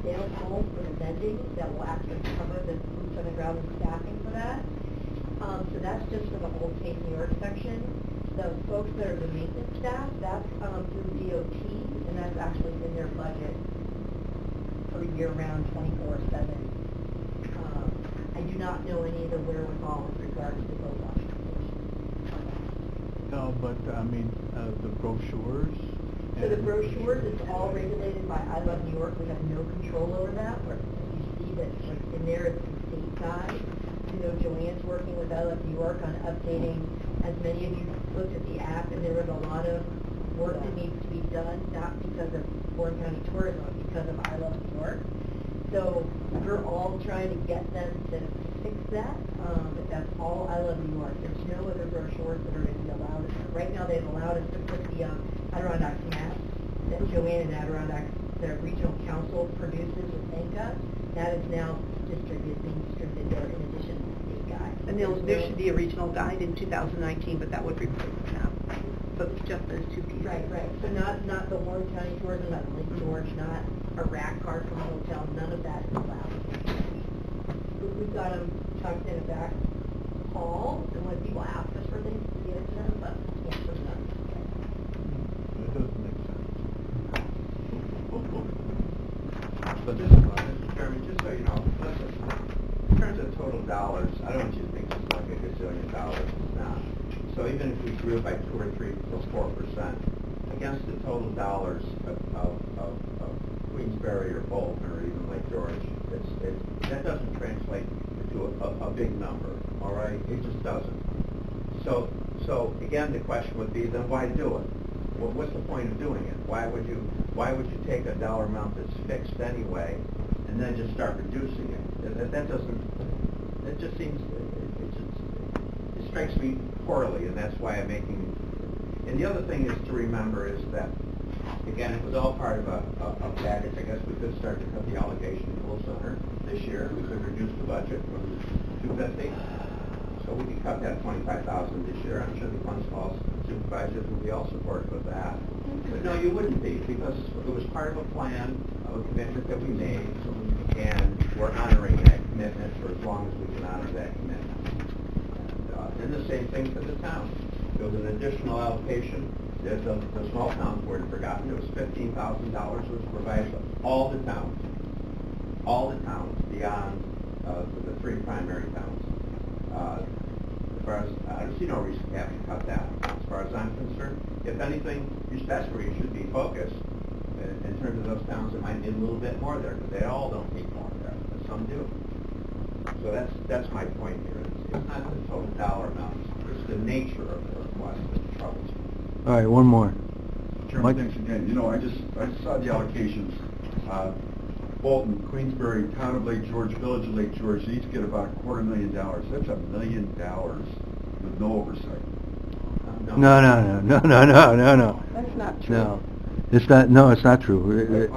sales goal for the vending that will actually cover the boots on the ground and staffing for that. So that's just for the whole Take New York section. The folks that are the maintenance staff, that's through DOT, and that's actually in their budget for year-round 24/7. I do not know any of the wherewithal with regards to those options. No, but I mean, the brochures. So the brochures, it's all regulated by I Love New York. We have no control over that. Where you see that like in there, it's the state side. Joanne's working with I Love New York on updating. As many of you looked at the app, and there was a lot of work that needs to be done, not because of Warren County Tourism, but because of I Love New York. So we're all trying to get them to fix that, but that's all I Love New York. There's no other brochures that are going to be allowed. Right now, they've allowed us to put the Adirondack map that Joanne and Adirondack, the regional council, produces with ENCA. That is now being distributed there in addition to the state guide. And there should be a regional guide in 2019, but that would replace the map. So it's just those two pieces. Right. So not the Warren County Tourism, not Lake George, not a rack card from a hotel. None of that is allowed. We've got them tucked in the back call, and when people ask us for things, we get it to them, but yeah, we're done. It doesn't make sense. But Mr. Chairman, just so you know, listen, in terms of total dollars, I don't want you to think it's like a gazillion dollars. It's not. So even if we grew by 2 or 3 or 4%, against the total dollars of Queensbury or Bolton or even Lake George, that doesn't translate into a big number, all right? It just doesn't. So again, the question would be, then why do it? Well, what's the point of doing it? Why would you take a dollar amount that's fixed anyway and then just start reducing it? That doesn't, it just seems, it strikes me poorly, and that's why I'm making, and the other thing is to remember is that, again, it was all part of a package. I guess we could start to cut the allocation a little sooner this year. We could reduce the budget from 250. So we could cut that 25,000 this year. I'm sure the principals and supervisors would be all supportive of that. But no, you wouldn't be, because it was part of a plan, of a commitment that we made, and we're honoring that commitment for as long as we can honor that commitment. And the same thing for the town. There was an additional allocation. The small towns weren't forgotten. It was $15,000 was provided to all the towns beyond the 3 primary towns. As far as I don't see no reason to have to cut that. As far as I'm concerned, if anything, that's where you should be focused. In terms of those towns that might need a little bit more there, because they all don't need more there, but some do. So that's my point here. It's not the total dollar amount. It's the nature of the request that troubles me. All right, one more. Chairman, Mike? thanks again. You know, I just saw the allocations. Bolton, Queensbury, Town of Lake George, Village of Lake George, they each get about $250,000. That's $1 million with no oversight. No. That's not true. No, it's not. No, it's not true.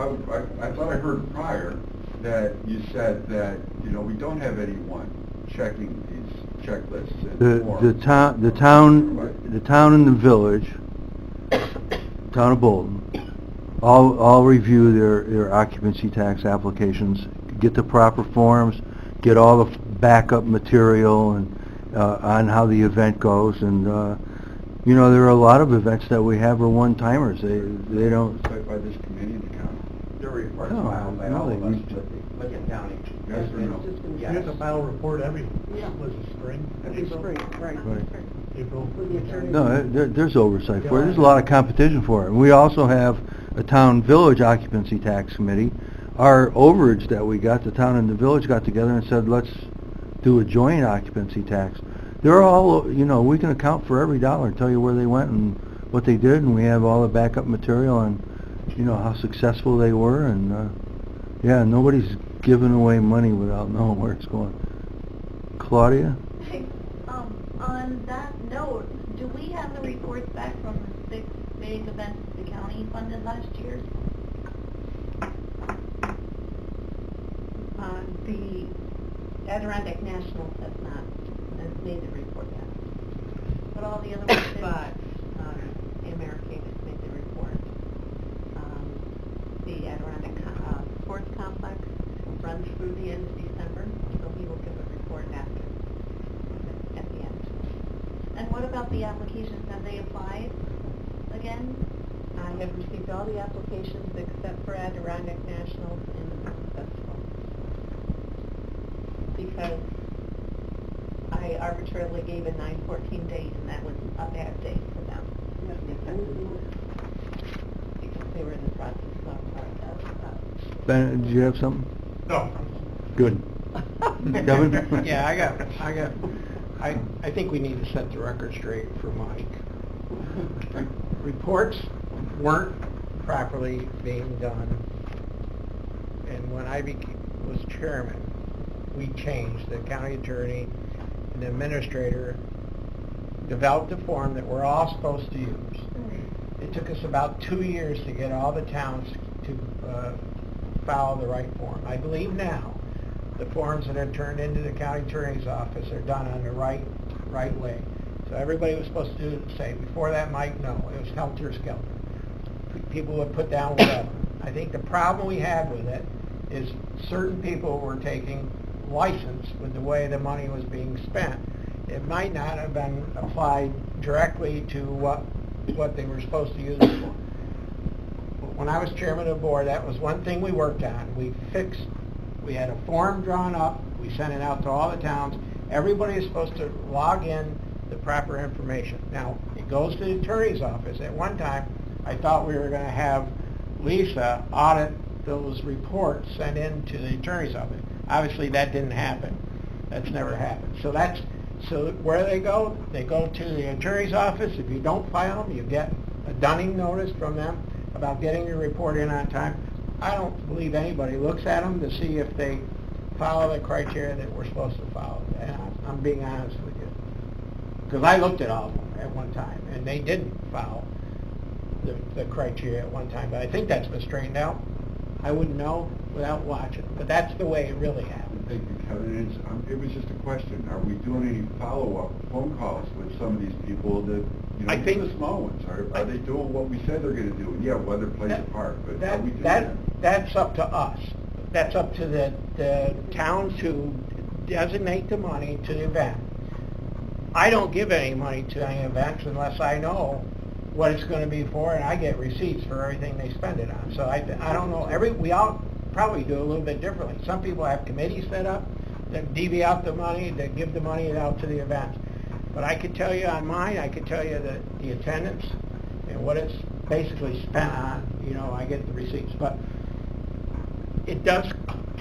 I thought I heard prior that you said that, you know, we don't have anyone checking these checklists and forms. The town and the village, town of Bolton, all review their occupancy tax applications, get the proper forms, get all the backup material and on how the event goes, and you know, there are a lot of events that we have are one-timers. They don't. Set by this committee in the county. They're reported No, filed by all of really, us with the county. Yes or no? We have to file a report every, Yeah. was it spring? Every April? spring, right. Right. April. With the attorney. No, there's oversight for it. There's a lot of competition for it. And we also have a town-village occupancy tax committee. Our overage that we got, the town and the village got together and said, let's do a joint occupancy tax. They're all, you know, we can account for every dollar and tell you where they went and what they did, and we have all the backup material on, you know, how successful they were, and yeah, nobody's giving away money without knowing where it's going. Claudia? On that note, do we have the reports back from the 6 big events the county funded last year? The Adirondack Nationals has not made the report yet. But all the other ones did? But American has made the report. The Adirondack Sports Complex runs through the end of December, so he will give a report at the end. And what about the applications? Have they applied again? I have received all the applications except for Adirondack Nationals and the Film Festival. Because I arbitrarily gave a 9/14 date, and that was a bad date for them. Because they were in the process of Ben, did you have something? No. Good. Kevin? Yeah, I think we need to set the record straight for Mike. Reports weren't properly being done, and when I was chairman, we changed. The county attorney and the administrator developed a form that we're all supposed to use. It took us about 2 years to get all the towns to follow the right form. I believe now the forms that are turned into the county attorney's office are done on the right way. So everybody was supposed to do say, before that, Mike, no, it was helter-skelter. People would put down whatever. I think the problem we had with it is certain people were taking license with the way the money was being spent. it might not have been applied directly to what they were supposed to use it for. When I was chairman of the board, that was one thing we worked on. We had a form drawn up, we sent it out to all the towns. Everybody is supposed to log in the proper information. Now, it goes to the attorney's office. At one time, I thought we were going to have Lisa audit those reports sent in to the attorney's office. Obviously, that didn't happen. That's never happened. So where they go to the attorney's office. If you don't file them, you get a dunning notice from them about getting your report in on time. I don't believe anybody looks at them to see if they follow the criteria that we're supposed to follow. And I'm being honest with you. Because I looked at all of them at one time, and they didn't follow the criteria at one time. But I think that's been straightened out. I wouldn't know without watching. But that's the way it really happened. Thank you, Kevin. It was just a question. Are we doing any follow-up phone calls with some of these people that, I think the small ones? Are they doing what we said they're going to do? And yeah, weather plays a part, but are we doing that's up to us. That's up to the towns who designate the money to the event. I don't give any money to any events unless I know what it's going to be for, and I get receipts for everything they spend it on. So I don't know. We all probably do a little bit differently. Some people have committees set up that divvy out the money, that give the money out to the events. But I could tell you on mine, I could tell you that the attendance and what it's basically spent on, I get the receipts. But it does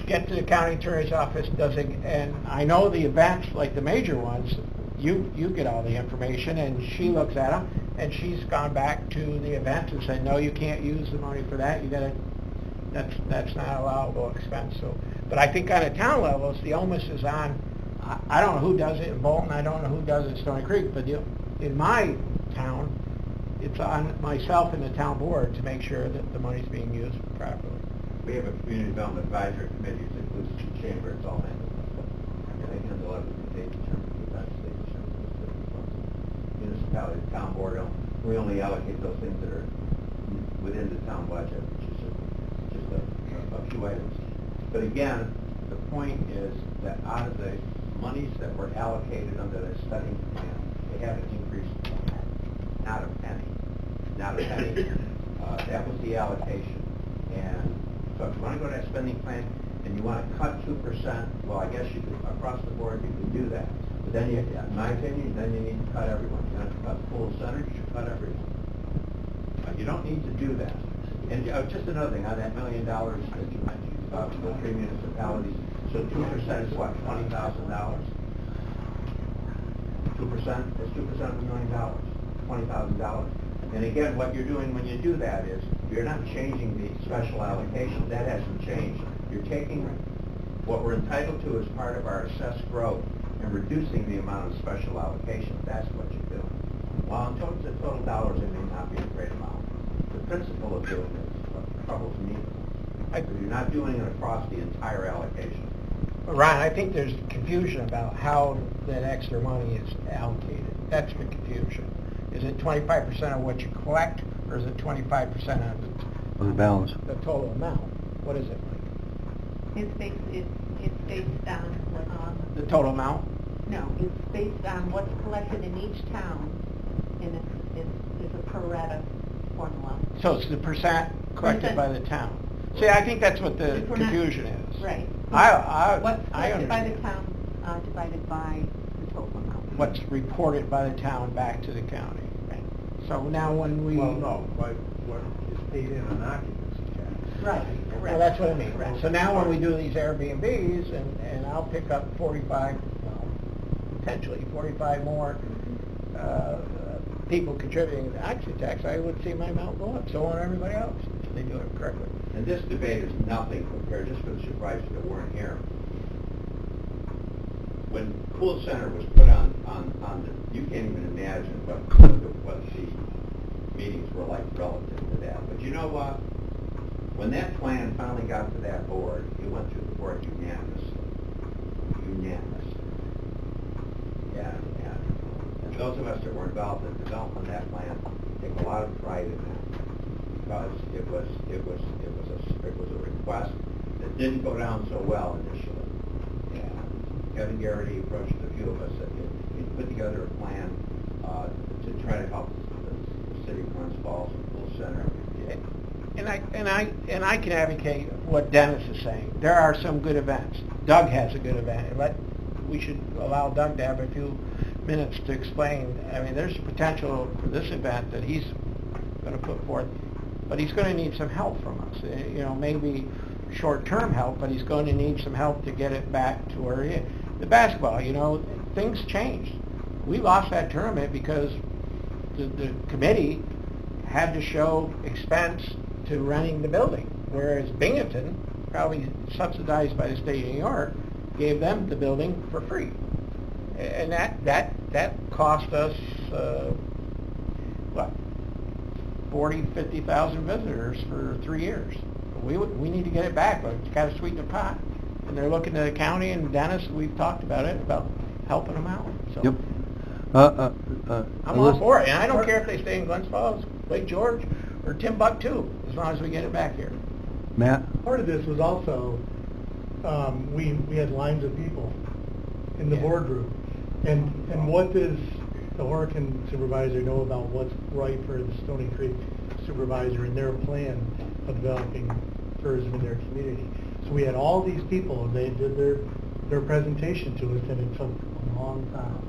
get to the county attorney's office, and I know the events, like the major ones, you get all the information, and she looks at them, and she's gone back to the event and said, no, you can't use the money for that. That's not allowable expense. So, but I think on a town level, the onus is on. I don't know who does it in Bolton. I don't know who does it in Stony Creek. But in my town, it's on myself and the town board to make sure that the money's being used properly. We have a community development advisory committee that includes the chamber. It's all handled. And they handle everything. They determine the best. They determine the municipality, the town board. We only allocate those things that are within the town budget, which is just a few items. But again, the point is that out of the monies that were allocated under the spending plan, they haven't increased not a penny. Not a penny. That was the allocation. And so if you want to go to that spending plan and you want to cut 2%, well, I guess you could, across the board, you could do that. But then, in my opinion, then you need to cut everyone. You have to cut the pool center, you should cut everyone. You don't need to do that. And just another thing, on that $1 million that you mentioned, for the 3 municipalities, so 2% is what, $20,000? 2%? That's 2% of $1 million, $20,000. And again, what you're doing when you do that is, you're not changing the special allocation. That hasn't changed. You're taking what we're entitled to as part of our assessed growth and reducing the amount of special allocation. That's what you're doing. While in terms of total dollars, it may not be a great amount. The principle of doing it is what troubles me. You're not doing it across the entire allocation. Ron, I think there's confusion about how that extra money is allocated. That's the confusion. Is it 25% of what you collect, or is it 25% of the balance? The total amount. What is it like? It's based on the total amount? No, it's based on what's collected in each town, and it's a pro rata formula. So it's the percent collected by the town. See, I think that's what the confusion is. Right. What's collected by the town divided by the total amount. What's reported by the town back to the county. Right. So now when we... Well, no, but what is paid in an occupancy tax. Right. Well, that's what I mean. Right. So now when we do these Airbnbs, and I'll pick up 45, potentially 45 more people contributing to the occupancy tax, I would see my amount go up. So on everybody else, if they do it correctly. And this debate is nothing compared, just for the supervisors that weren't here. When Cool Center was put on the, you can't even imagine what the meetings were like relative to that. But you know what? When that plan finally got to that board, it went through the board unanimously. Unanimously. Yeah, and those of us that were involved in developing that plan take a lot of pride in that, because it was a request that didn't go down so well initially. And Kevin Garrity approached a few of us looking to put together a plan to try to help the city of Glens Falls and Pool Center. And I can advocate what Dennis is saying. There are some good events. Doug has a good event. We should allow Doug to have a few minutes to explain. I mean, there's potential for this event that he's going to put forth, but he's going to need some help from us. You know, maybe short-term help, but he's going to need some help to get it back to where he is. The basketball, you know, things changed. We lost that tournament because the committee had to show expense to renting the building, whereas Binghamton, probably subsidized by the state of New York, gave them the building for free. And that cost us, what, 40, 50,000 visitors for 3 years. We need to get it back, but it's got to sweeten the pot. And they're looking to the county, and Dennis, we've talked about it, about helping them out. So Yep. I'm all for it, and I don't care if they stay in Glens Falls, Lake George, or Timbuktu, as long as we get it back here. Matt? Part of this was also, we had lines of people in the boardroom. And what does the Horicon supervisor know about what's right for the Stony Creek supervisor and their plan of developing tourism in their community? So we had all these people, and they did their presentation to us, and it took a long time.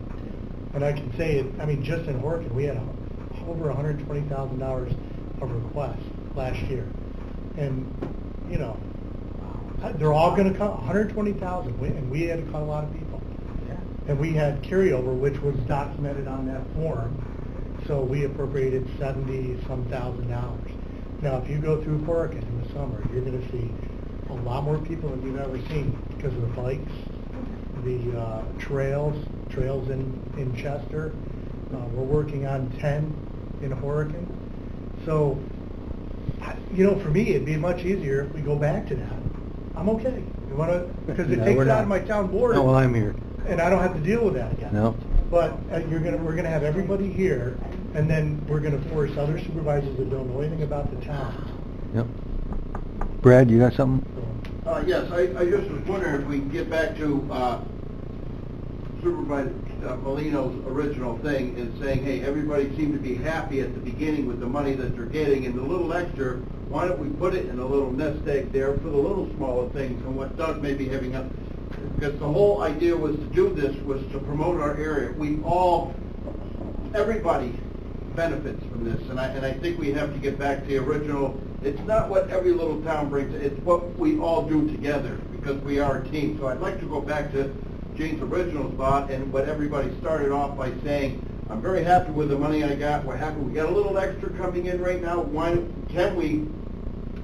And I can say, I mean, just in Horicon, we had over $120,000 of requests last year. And, you know, they're all going to come, 120,000, and we had to cut a lot of people. Yeah. And we had carryover, which was documented on that form. So we appropriated $70-some thousand. Now, if you go through Horicon in the summer, you're going to see a lot more people than you've ever seen because of the bikes, the trails in Chester. We're working on 10 in Horicon. So, you know, for me, it'd be much easier if we go back to that. I'm okay. You want to, because it No, takes we're it out not. of my town board. No, well, I'm here. And I don't have to deal with that again. No. But we're gonna have everybody here, and then we're gonna force other supervisors that don't know anything about the town. Yep. Brad, you got something? Yes, I just was wondering if we can get back to Supervisor Molino's original thing in saying, hey, everybody seemed to be happy at the beginning with the money that they're getting, and the little extra, why don't we put it in a little nest egg there for the little smaller things, and what Doug may be having up, because the whole idea was to do this was to promote our area. Everybody benefits from this, and I think we have to get back to the original. It's not what every little town brings, it's what we all do together, because we are a team. So I'd like to go back to Jane's original thought and what everybody started off by saying, I'm very happy with the money I got, we're happy we got a little extra coming in right now, why can we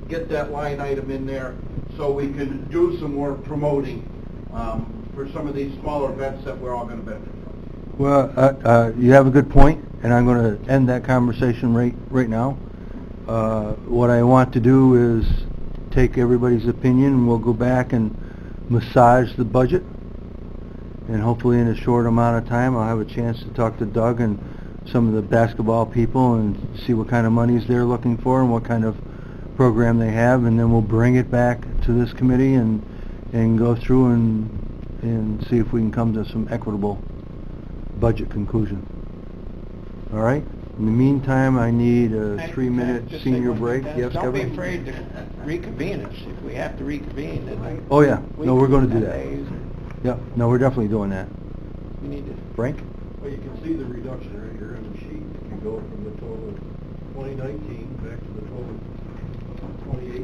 get that line item in there so we can do some more promoting for some of these smaller events that we're all going to benefit from? Well, you have a good point, and I'm going to end that conversation right now. What I want to do is take everybody's opinion, and we'll go back and massage the budget. And hopefully in a short amount of time, I'll have a chance to talk to Doug and some of the basketball people and see what kind of monies they're looking for and what kind of program they have, and then we'll bring it back to this committee and go through and see if we can come to some equitable budget conclusion. All right? In the meantime, I need a 3-minute Just say senior one break. thing, Yes, Dennis. Don't be Kevin? afraid to reconvene us if we have to reconvene. Then Oh, yeah. No, we're going to do 10 that. days, Yeah, no, we're definitely doing that. we need to. Frank? Well, you can see the reduction right here on the sheet. If you go from the total 2019 back to the total 2018.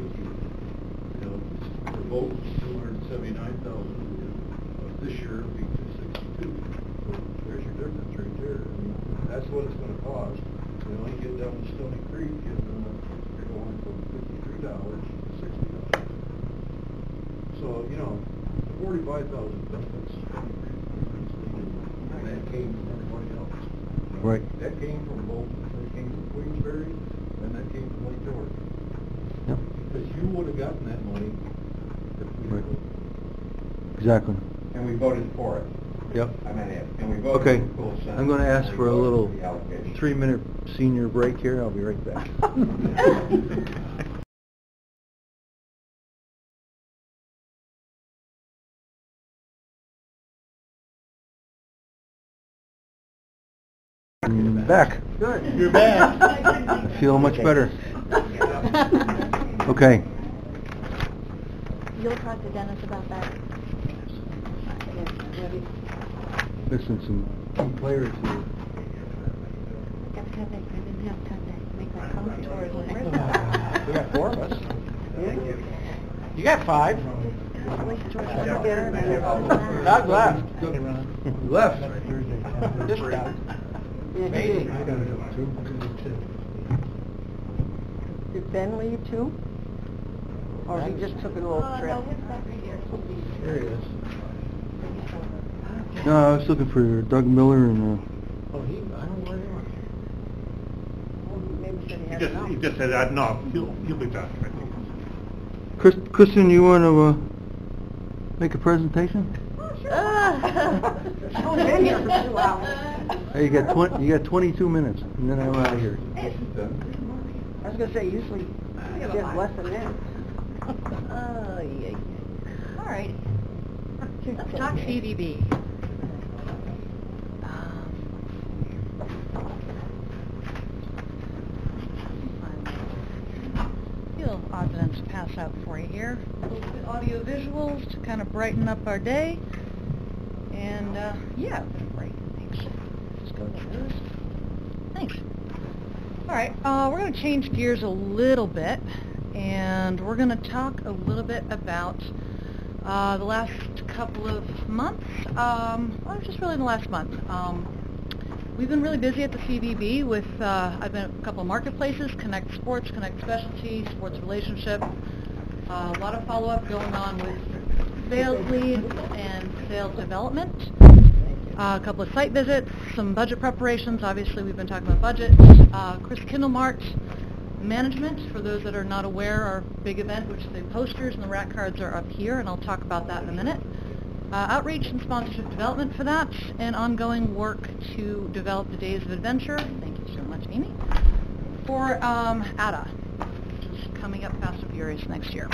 You know, for both 279,000. This year it'll be 262. So there's your difference right there. I mean, that's what it's going to cost. You know, you get down to Stony Creek, and you're going from $53 to $60. So, you know, 45,000 benefits. And that came from everybody else. Right. That came from both, that came from Queensbury, and that came from Lake George. Yep. Because you would have gotten that money if we Right. didn't. Exactly. And we voted for it. Yep. I mean, and we voted Okay. for Pool Center. I'm going to ask and we for a voted little for the allocation. 3-minute senior break here. I'll be right back. Back. Good. You're back. Feel much better. Okay. You'll talk to Dennis about that. Listen, some players here. I didn't have time to make my coffee or We got 4 of us. You got 5. Doug left. Left. This Doug. Maybe. Did Ben leave too? Or he just took an old trip? There he is. No, I was looking for Doug Miller and, Oh, I don't know where Maybe said he had He enough. just said, no, he'll be back, I think. Kristen, you want to make a presentation? She's only been here for 2 hours. Hey, you got 22 minutes, and then I'm out of here. I was gonna say, usually he has less than that. All right. Let's talk CVB. Few odds and ends to pass out for you here. Audio visuals to kind of brighten up our day. And, yeah, great. Thanks. Just go to those. Thanks. All right, we're going to change gears a little bit, and we're going to talk a little bit about the last couple of months. Well, just really the last month. We've been really busy at the CVB with, I've been at a couple of marketplaces, Connect Sports, Connect Specialty, Sports Relationship. A lot of follow-up going on with sales leads and sales development. A couple of site visits, some budget preparations. Obviously, we've been talking about budget. Chris Kindlemart management, for those that are not aware, our big event, which the posters and the rack cards are up here, and I'll talk about that in a minute. Outreach and sponsorship development for that, and ongoing work to develop the Days of Adventure. Thank you so much, Amy. For ADA, which is coming up fast and furious next year.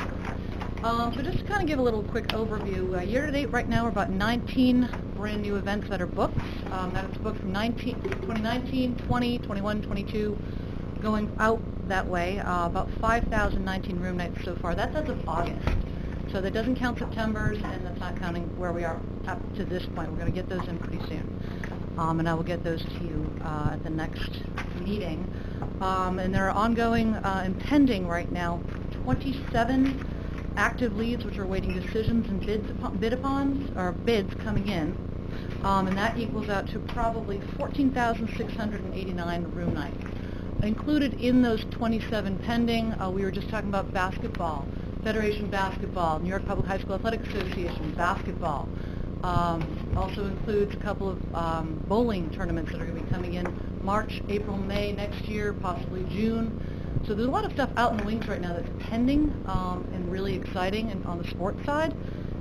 So just to kind of give a little quick overview, year to date right now we're about 19 brand new events that are booked. That is booked from 2019, 20, 21, 22, going out that way. About 5,019 room nights so far. That's as of August. So that doesn't count September's, and that's not counting where we are up to this point. We're going to get those in pretty soon. And I will get those to you at the next meeting. And there are ongoing and pending right now 27 active leads which are awaiting decisions and bids coming in. And that equals out to probably 14,689 room nights. Included in those 27 pending, we were just talking about basketball, Federation Basketball, New York Public High School Athletic Association Basketball. Also includes a couple of bowling tournaments that are going to be coming in March, April, May next year, possibly June. So there's a lot of stuff out in the wings right now that's pending and really exciting and on the sports side,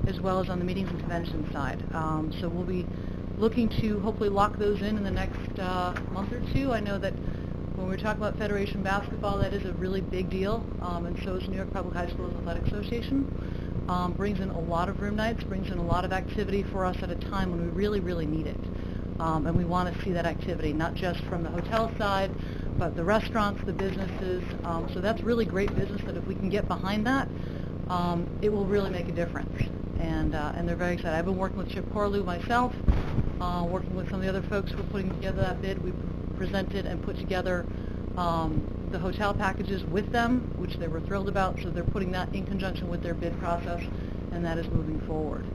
as well as on the meetings and convention side. So we'll be looking to hopefully lock those in the next month or two. I know that when we're talking about Federation Basketball, that is a really big deal, and so is New York Public High Schools Athletic Association. Brings in a lot of room nights, brings in a lot of activity for us at a time when we really, really need it. And we want to see that activity, not just from the hotel side, but the restaurants, the businesses. So that's really great business that if we can get behind that, it will really make a difference. And they're very excited. I've been working with Chip Corlew myself, working with some of the other folks who are putting together that bid. We presented and put together the hotel packages with them, which they were thrilled about, so they're putting that in conjunction with their bid process, and that is moving forward.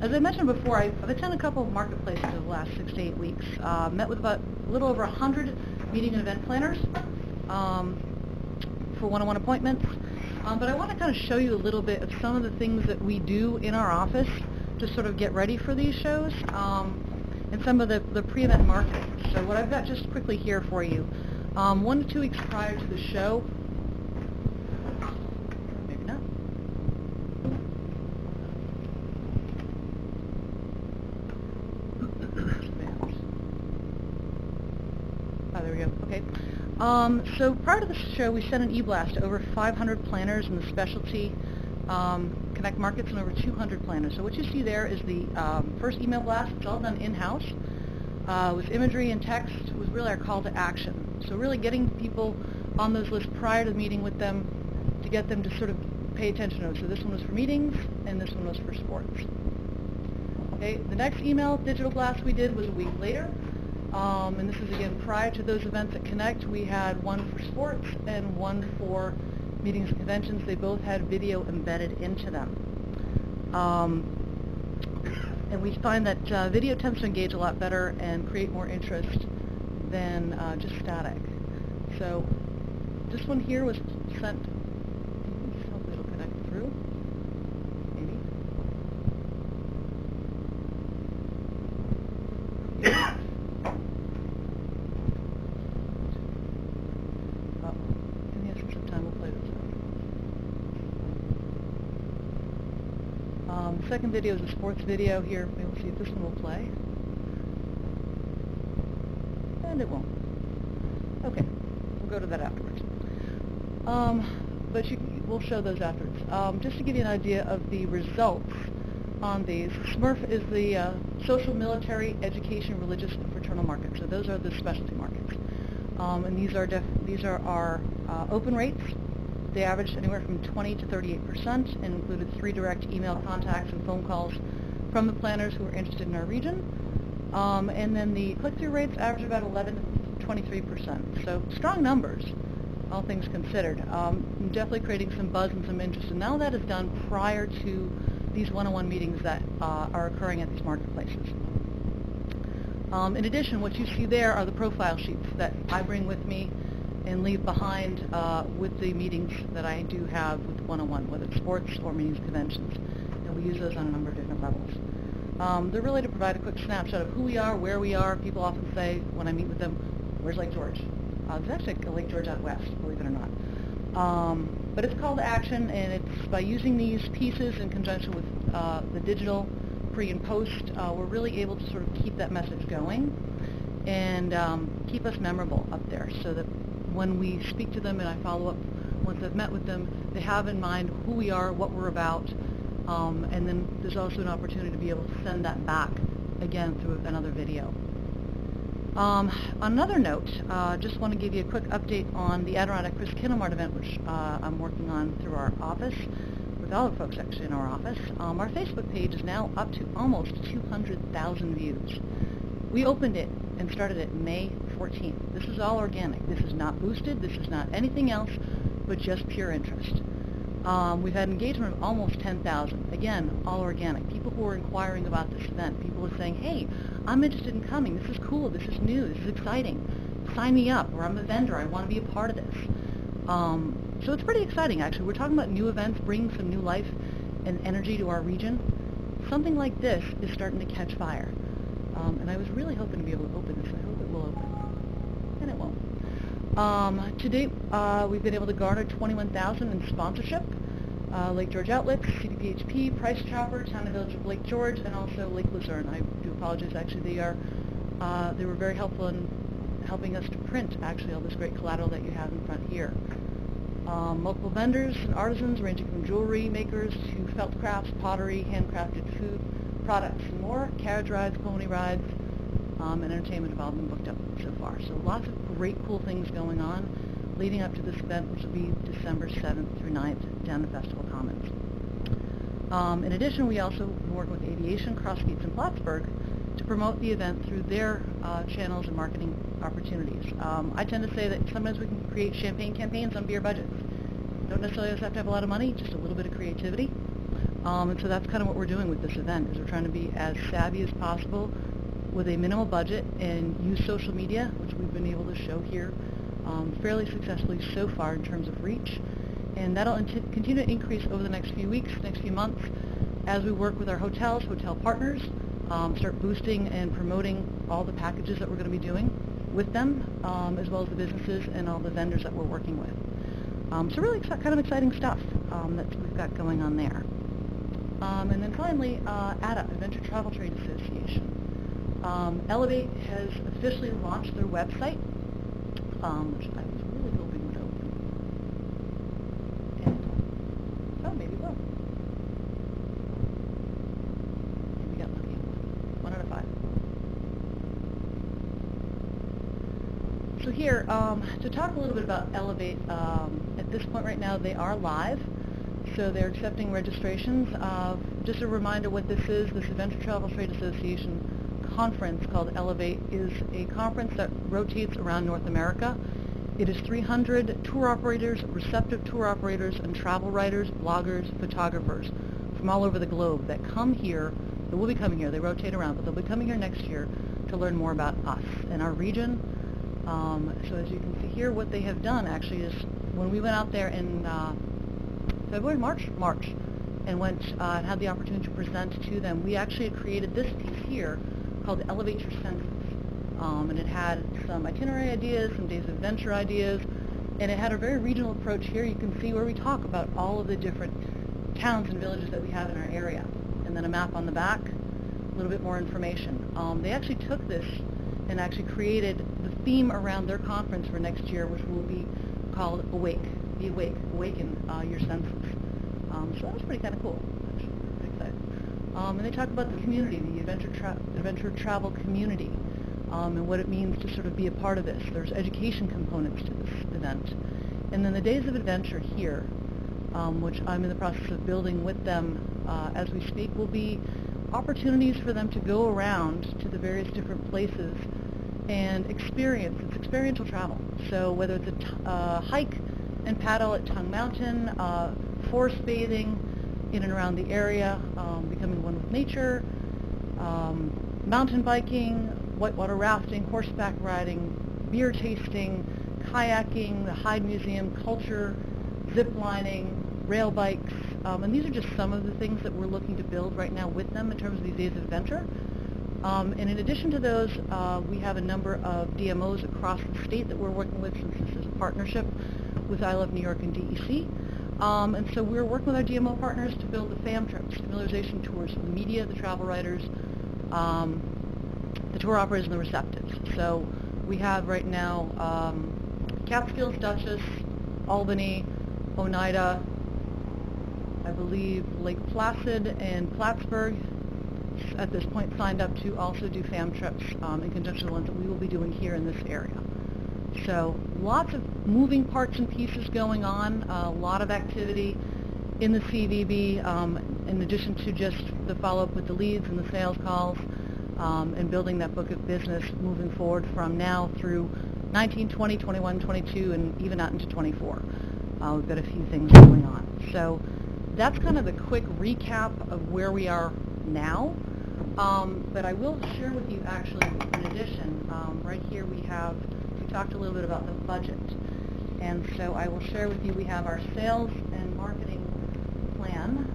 As I mentioned before, I've attended a couple of marketplaces over the last 6 to 8 weeks. Met with about a little over 100 meeting and event planners for one-on-one appointments. But I want to kind of show you a little bit of some of the things that we do in our office to sort of get ready for these shows, and some of the pre-event marketing. So what I've got just quickly here for you, 1 to 2 weeks prior to the show, maybe not. Oh, there we go. Okay. So prior to the show, we sent an e-blast to over 500 planners in the specialty Connect Markets and over 200 planners. So what you see there is the first email blast. It's all done in-house. with imagery and text was really our call to action. So really getting people on those lists prior to the meeting with them to get them to sort of pay attention to them. So this one was for meetings, and this one was for sports. Okay, the next email digital blast we did was a week later. And this is again prior to those events at Connect. We had one for sports and one for meetings and conventions. They both had video embedded into them. And we find that video tends to engage a lot better and create more interest than just static. So this one here was sent, hopefully it'll connect through, maybe. In the essence of time, we'll play this one. The second video is a sports video here. Maybe we'll see if this one will play. And it won't. Okay, we'll go to that afterwards. But we'll show those afterwards. Just to give you an idea of the results on these, SMRF is the social, military, education, religious, and fraternal markets. So those are the specialty markets. And these are our open rates. They averaged anywhere from 20 to 38% and included 3 direct email contacts and phone calls from the planners who were interested in our region. And then the click-through rates averaged about 11 to 23%. So strong numbers, all things considered. Definitely creating some buzz and some interest. And now that is done prior to these one-on-one meetings that are occurring at these marketplaces. In addition, what you see there are the profile sheets that I bring with me and leave behind with the meetings that I do have with one-on-one, whether it's sports or meetings, conventions. And we use those on a number of different levels. They're really to provide a quick snapshot of who we are, where we are. People often say, when I meet with them, where's Lake George? There's actually a Lake George out west, believe it or not. But it's called action, and it's by using these pieces in conjunction with the digital pre and post, we're really able to sort of keep that message going and keep us memorable up there so that when we speak to them and I follow up once I've met with them, they have in mind who we are, what we're about, and then there's also an opportunity to be able to send that back again through another video. On another note, just want to give you a quick update on the Adirondack Chris Kinnemart event, which I'm working on through our office, with all the folks actually in our office. Our Facebook page is now up to almost 200,000 views. We opened it and started it May 14th. This is all organic. This is not boosted. This is not anything else but just pure interest. We've had engagement of almost 10,000. Again, all organic. People who are inquiring about this event. People are saying, hey, I'm interested in coming. This is cool. This is new. This is exciting. Sign me up. Or I'm a vendor. I want to be a part of this. So it's pretty exciting, actually. We're talking about new events, bringing some new life and energy to our region. Something like this is starting to catch fire. And I was really hoping to be able to open this. I hope it will open. And it won't. To date, we've been able to garner $21,000 in sponsorship. Lake George Outlets, CDPHP, Price Chopper, Town and Village of Lake George, and also Lake Luzerne. I do apologize. Actually, they were very helpful in helping us to print, actually, all this great collateral that you have in front here. Multiple vendors and artisans ranging from jewelry makers to felt crafts, pottery, handcrafted food, products, and more. Carriage rides, pony rides, and entertainment have all been booked up so far. So lots of great, cool things going on leading up to this event, which will be December 7th through 9th down at Festival Commons. In addition, we also been working with Aviation, Crossgates, and Plattsburgh to promote the event through their channels and marketing opportunities. I tend to say that sometimes we can create champagne campaigns on beer budgets. Don't necessarily have to have a lot of money, just a little bit of creativity. And so that's kind of what we're doing with this event, is we're trying to be as savvy as possible with a minimal budget and use social media, which we've been able to show here fairly successfully so far in terms of reach. And that'll continue to increase over the next few weeks, next few months, as we work with our hotels, hotel partners, start boosting and promoting all the packages that we're going to be doing with them, as well as the businesses and all the vendors that we're working with. So really kind of exciting stuff that we've got going on there. And then finally, ATA, Adventure Travel Trade Association. Elevate has officially launched their website, which I was really hoping would open. And, oh, maybe it will. Maybe we got lucky. 1 out of 5. So here, to talk a little bit about Elevate, at this point right now they are live, so they're accepting registrations. Just a reminder what this is, this Adventure Travel Trade Association conference called Elevate is a conference that rotates around North America. It is 300 tour operators, receptive tour operators, and travel writers, bloggers, photographers from all over the globe that come here, that will be coming here, they rotate around, but they'll be coming here next year to learn more about us and our region. So as you can see here, what they have done actually is when we went out there in February, March, and went and had the opportunity to present to them, we actually had created this piece here called Elevate Your Senses. And it had some itinerary ideas, some days of adventure ideas, and it had a very regional approach here. You can see where we talk about all of the different towns and villages that we have in our area. And then a map on the back, a little bit more information. They actually took this and actually created the theme around their conference for next year, which will be called Awake. Be awake, awaken your senses. So that was pretty kind of cool, actually, pretty excited. And they talk about the community, the adventure travel community, and what it means to sort of be a part of this. There's education components to this event. And then the Days of Adventure here, which I'm in the process of building with them as we speak, will be opportunities for them to go around to the various different places and experience. It's experiential travel. So whether it's a hike and paddle at Tongue Mountain, forest bathing in and around the area, becoming one with nature, mountain biking, whitewater rafting, horseback riding, beer tasting, kayaking, the Hyde Museum, culture, zip lining, rail bikes, and these are just some of the things that we're looking to build right now with them in terms of these days of adventure. And in addition to those, we have a number of DMOs across the state that we're working with, since this is a partnership with I Love New York and DEC. And so we're working with our DMO partners to build the FAM trips, familiarization tours for the media, the travel writers, the tour operators, and the receptives. So we have right now Catskills, Dutchess, Albany, Oneida, I believe Lake Placid and Plattsburgh at this point signed up to also do FAM trips in conjunction with the ones that we will be doing here in this area. So lots of moving parts and pieces going on, a lot of activity in the CVB in addition to just the follow-up with the leads and the sales calls and building that book of business moving forward from now through 19, 20, 21, 22, and even out into 24. We've got a few things going on. So that's kind of the quick recap of where we are now. But I will share with you actually, in addition, right here we talked a little bit about the budget. And so I will share with you, we have our sales and marketing plan,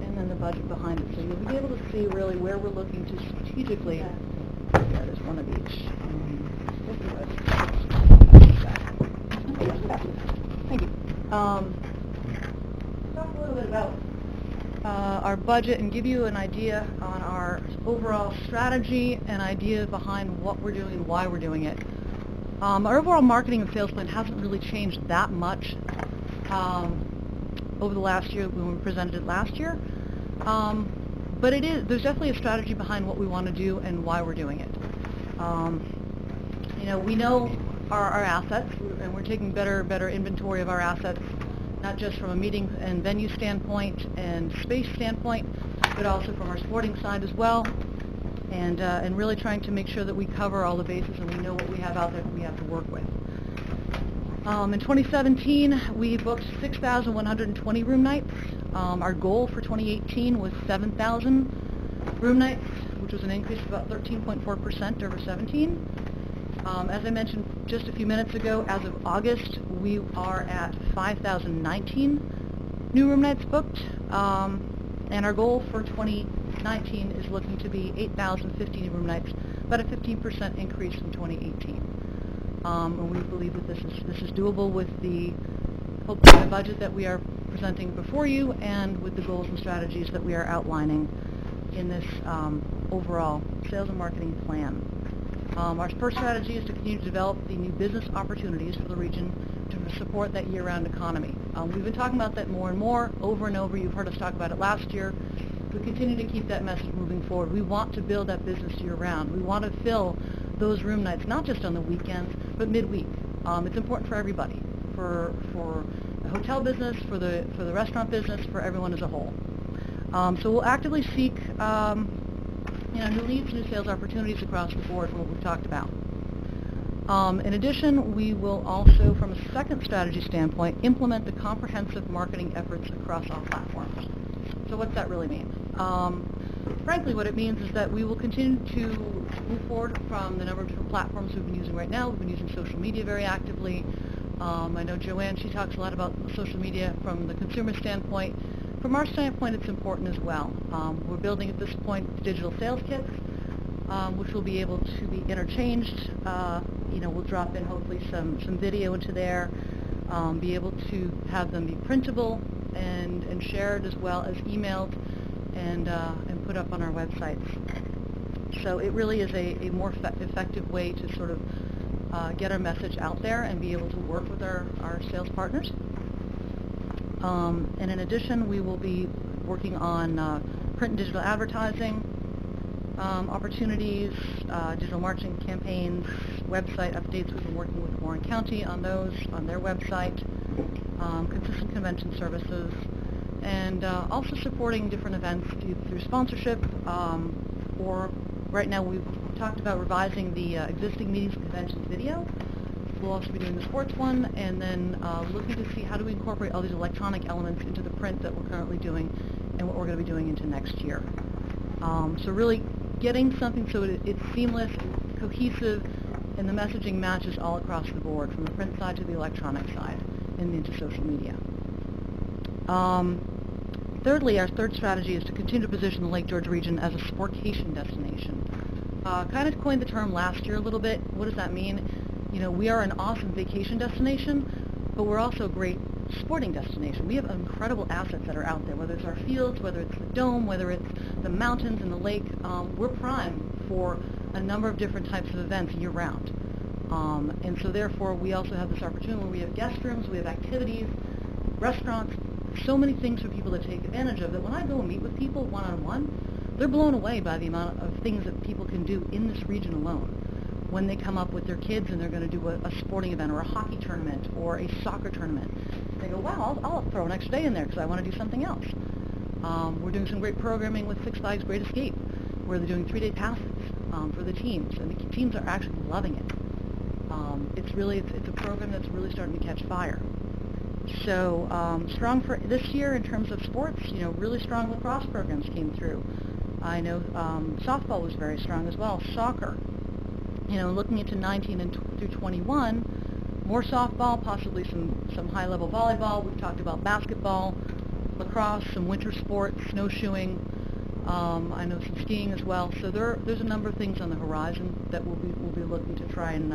and then the budget behind it. So you'll be able to see really where we're looking to strategically. Yeah, there's one of each. Thank you. Talk a little bit about our budget and give you an idea on our overall strategy and idea behind what we're doing and why we're doing it. Our overall marketing and sales plan hasn't really changed that much over the last year when we presented it last year. But there's definitely a strategy behind what we want to do and why we're doing it. We know our assets, and we're taking better inventory of our assets, not just from a meeting and venue standpoint and space standpoint, but also from our sporting side as well, and really trying to make sure that we cover all the bases and we know what we have out there that we have to work with. In 2017, we booked 6,120 room nights. Our goal for 2018 was 7,000 room nights, which was an increase of about 13.4% over 17. As I mentioned just a few minutes ago, as of August, we are at 5,019 new room nights booked, and our goal for 2019 is looking to be 8,050 room nights, about a 15% increase from 2018. And we believe that this is doable with the hopefully the budget that we are presenting before you, and with the goals and strategies that we are outlining in this overall sales and marketing plan. Our first strategy is to continue to develop the new business opportunities for the region to support that year-round economy. We've been talking about that more and more, over and over. You've heard us talk about it last year. We continue to keep that message moving forward. We want to build that business year-round. We want to fill those room nights, not just on the weekends, but midweek. It's important for everybody, for the hotel business, for the restaurant business, for everyone as a whole. So we'll actively seek new leads, new sales opportunities across the board from what we've talked about. In addition, we will also, from a second strategy standpoint, implement the comprehensive marketing efforts across all platforms. So what's that really mean? Frankly, what it means is that we will continue to move forward from the number of different platforms we've been using right now. We've been using social media very actively. I know Joanne, she talks a lot about social media from the consumer standpoint. From our standpoint, it's important as well. We're building at this point digital sales kits, which will be able to be interchanged. We'll drop in hopefully some video into there, be able to have them be printable and shared as well as emailed and put up on our websites. So it really is a more effective way to sort of get our message out there and be able to work with our sales partners. And in addition, we will be working on print and digital advertising opportunities, digital marketing campaigns, website updates. We've been working with Warren County on those, on their website, consistent convention services, and also supporting different events through sponsorship. Or right now we've talked about revising the existing meetings and conventions video. We'll also be doing the sports one, and then looking to see how do we incorporate all these electronic elements into the print that we're currently doing and what we're going to be doing into next year. So really getting something so it's seamless, cohesive, and the messaging matches all across the board, from the print side to the electronic side and into social media. Thirdly, our third strategy is to continue to position the Lake George region as a sportcation destination. Kind of coined the term last year a little bit. What does that mean? We are an awesome vacation destination, but we're also a great sporting destination. We have incredible assets that are out there, whether it's our fields, whether it's the dome, whether it's the mountains and the lake. We're prime for a number of different types of events year-round. And so therefore, we also have this opportunity where we have guest rooms, we have activities, restaurants, so many things for people to take advantage of that when I go and meet with people one-on-one, they're blown away by the amount of things that people can do in this region alone. When they come up with their kids and they're going to do a sporting event or a hockey tournament or a soccer tournament, they go, wow, I'll throw an extra day in there because I want to do something else. We're doing some great programming with Six Flags Great Escape, where they're doing 3-day passes for the teams, and the teams are actually loving it. It's a program that's really starting to catch fire. So strong for this year in terms of sports. Really strong lacrosse programs came through. I know softball was very strong as well. Soccer. Looking into 19 and through 21, more softball, possibly some high-level volleyball. We've talked about basketball, lacrosse, some winter sports, snowshoeing. I know some skiing as well. So there's a number of things on the horizon that we'll be looking to try and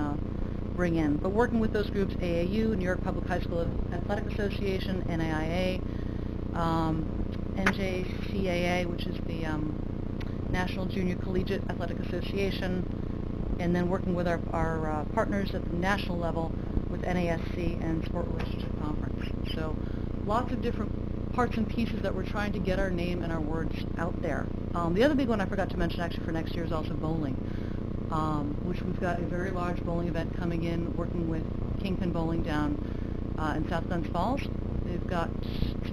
bring in. But working with those groups, AAU, New York Public High School Athletic Association, NAIA, NJCAA, which is the National Junior Collegiate Athletic Association, and then working with our partners at the national level with NASC and Sport Relationship Conference. So lots of different parts and pieces that we're trying to get our name and our words out there. The other big one I forgot to mention actually for next year is also bowling, which we've got a very large bowling event coming in, working with Kingpin Bowling down in South Glens Falls. They've got,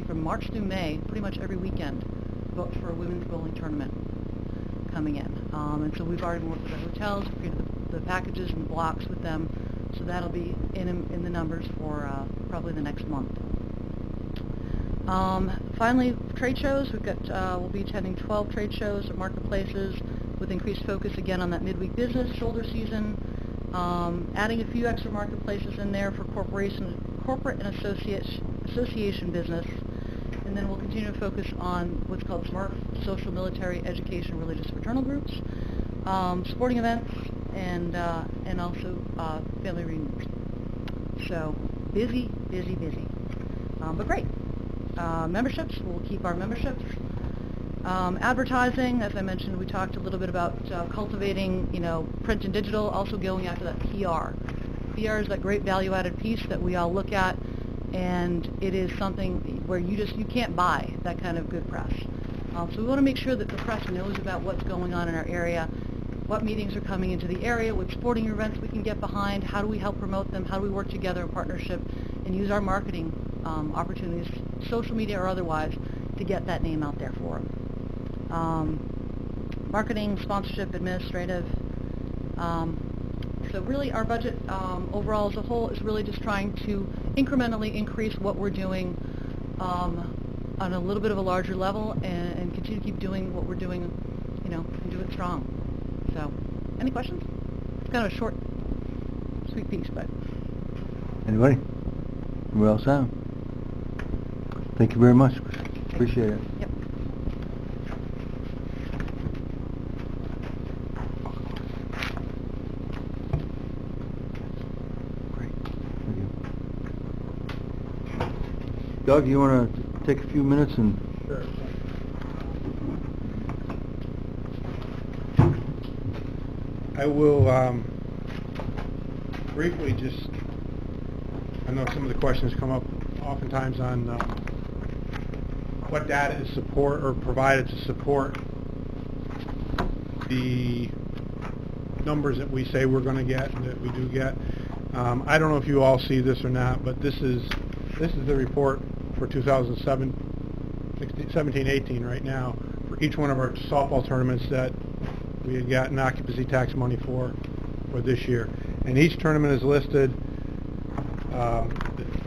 from March through May, pretty much every weekend booked for a women's bowling tournament coming in. And so we've already worked with the hotels, created the packages and blocks with them, so that'll be in the numbers for probably the next month. Finally, trade shows. We'll be attending 12 trade shows or marketplaces with increased focus again on that midweek business, shoulder season, adding a few extra marketplaces in there for corporate and association business. And then we'll continue to focus on what's called SMART, social, military, education, religious, fraternal groups, sporting events, and also family reunions. So busy, but great. Memberships, we'll keep our memberships. Advertising, as I mentioned, we talked a little bit about cultivating, print and digital, also going after that PR. PR is that great value-added piece that we all look at, and it is something where you can't buy that kind of good press. So we want to make sure that the press knows about what's going on in our area, what meetings are coming into the area, which sporting events we can get behind, how do we help promote them, how do we work together in partnership and use our marketing opportunities, social media or otherwise, to get that name out there for them. Marketing, sponsorship, administrative. So really our budget overall as a whole is really just trying to incrementally increase what we're doing on a little bit of a larger level and continue to keep doing what we're doing, and do it strong. So, any questions? It's kind of a short, sweet piece, but... Anybody? We're all sound. Thank you very much. Appreciate it. Yep. Great. Thank you. Doug, you want to take a few minutes and... Sure. I will briefly just, I know some of the questions come up oftentimes on what data is provided to support the numbers that we say we're going to get and that we do get. I don't know if you all see this or not, but this is the report for 2017-18 right now for each one of our softball tournaments that we had gotten occupancy tax money for this year. And each tournament is listed,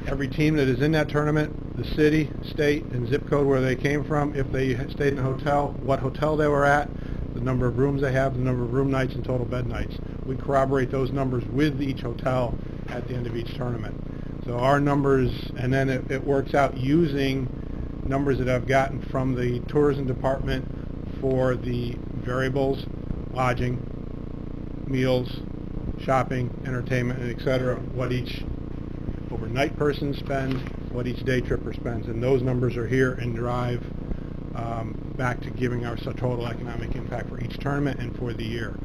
every team that is in that tournament, the city, state, and zip code where they came from, if they stayed in a hotel, what hotel they were at, the number of rooms they have, the number of room nights, and total bed nights. We corroborate those numbers with each hotel at the end of each tournament. So our numbers, and then it works out using numbers that I've gotten from the tourism department for the variables, lodging, meals, shopping, entertainment, and et cetera, what each overnight person spends, what each day tripper spends. And those numbers are here and drive back to giving us a total economic impact for each tournament and for the year.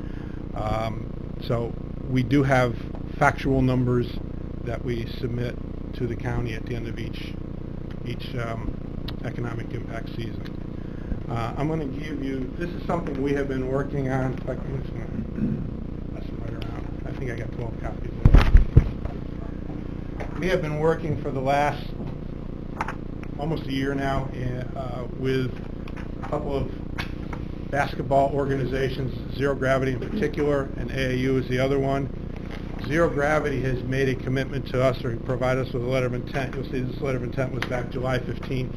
So we do have factual numbers that we submit to the county at the end of each economic impact season. I'm going to give you, this is something we have been working on. In fact, I'm just going to pass it right around. I think I got 12 copies of it. We have been working for the last almost a year now with a couple of basketball organizations, Zero Gravity in particular, and AAU is the other one. Zero Gravity has made a commitment to us or provided us with a letter of intent. You'll see this letter of intent was back July 15th.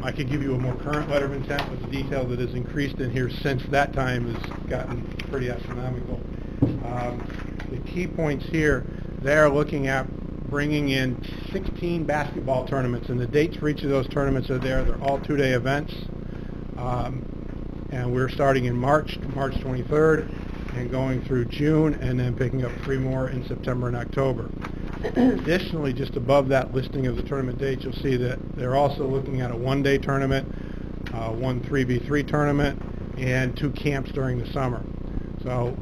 I could give you a more current letter of intent with the detail that has increased in here since that time has gotten pretty astronomical. The key points here, they are looking at bringing in 16 basketball tournaments, and the dates for each of those tournaments are there. They're all two-day events, and we're starting in March 23rd, and going through June, and then picking up 3 more in September and October. Additionally, just above that listing of the tournament dates, you'll see that they're also looking at a one-day tournament, one 3v3 tournament, and 2 camps during the summer. So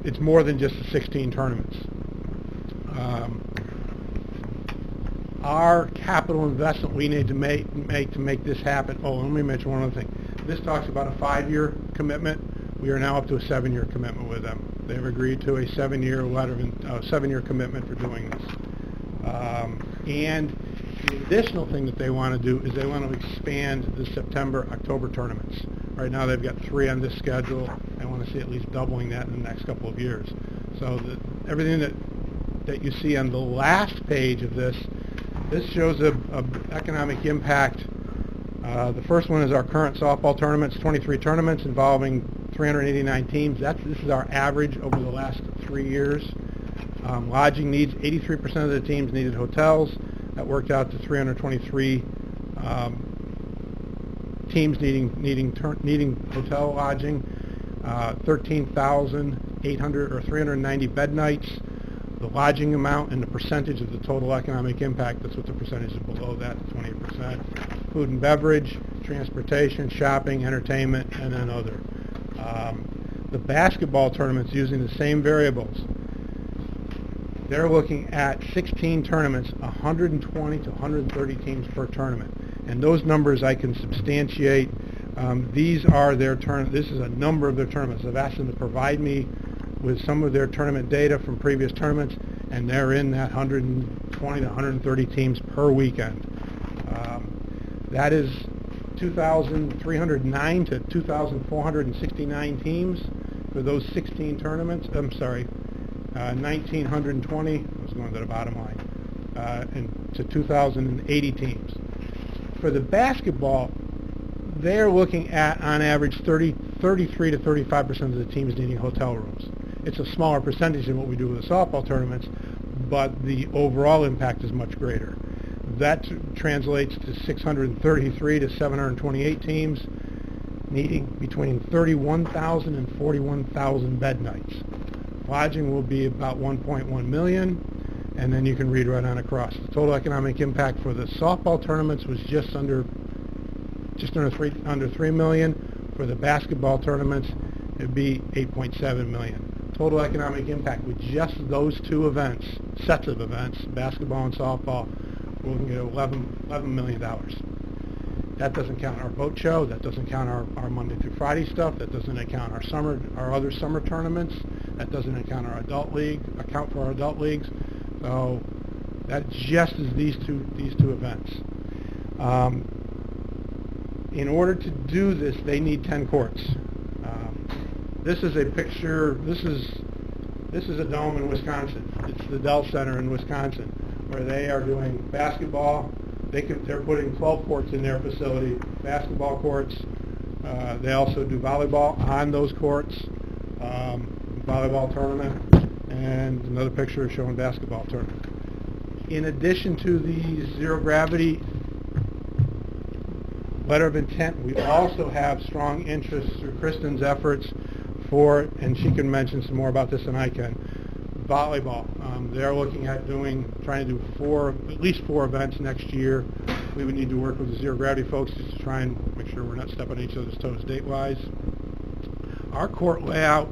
it's more than just the 16 tournaments. Our capital investment we need to make to make this happen. Oh, let me mention one other thing. This talks about a 5-year commitment. We are now up to a 7-year commitment with them. They've agreed to a 7-year letter, 7-year commitment for doing this. And the additional thing that they want to do is they want to expand the September-October tournaments. Right now they've got 3 on this schedule. They want to see at least doubling that in the next couple of years. So everything that you see on the last page of this shows a economic impact. The first one is our current softball tournaments, 23 tournaments involving 389 teams. This is our average over the last 3 years. Lodging needs, 83% of the teams needed hotels. That worked out to 323 teams needing hotel lodging, 13,800 or 390 bed nights. The lodging amount and the percentage of the total economic impact, that's what the percentage is below that, 28%. Food and beverage, transportation, shopping, entertainment, and then other. The basketball tournaments using the same variables. They're looking at 16 tournaments, 120 to 130 teams per tournament. And those numbers I can substantiate These are their this is a number of their tournaments. I've asked them to provide me with some of their tournament data from previous tournaments, and they're in that 120 to 130 teams per weekend. That is 2,309 to 2,469 teams for those 16 tournaments. I'm sorry, 1,920, I was going to the bottom line, and to 2,080 teams. For the basketball, they're looking at, on average, 33 to 35% of the teams needing hotel rooms. It's a smaller percentage than what we do with the softball tournaments, but the overall impact is much greater. That translates to 633 to 728 teams needing between 31,000 and 41,000 bed nights. Lodging will be about 1.1 million, and then you can read right on across. The total economic impact for the softball tournaments was just under 3 million. For the basketball tournaments, it'd be 8.7 million. Total economic impact with just those two events, sets of events, basketball and softball, we're looking at $11 million. That doesn't count our boat show. That doesn't count our Monday through Friday stuff. That doesn't account our other summer tournaments. That doesn't account our adult leagues. So that just is these two events. In order to do this, they need 10 courts. This is a picture. This is a dome in Wisconsin. It's the Dell Center in Wisconsin, where they are doing basketball. They're putting 12 courts in their facility, basketball courts. They also do volleyball on those courts, volleyball tournament, and another picture showing basketball tournament. In addition to the zero gravity letter of intent, we also have strong interest through Kristen's efforts for, and she can mention some more about this than I can, volleyball. They're looking at trying to do at least four events next year. We would need to work with the zero gravity folks just to try and make sure we're not stepping on each other's toes date-wise. Our court layout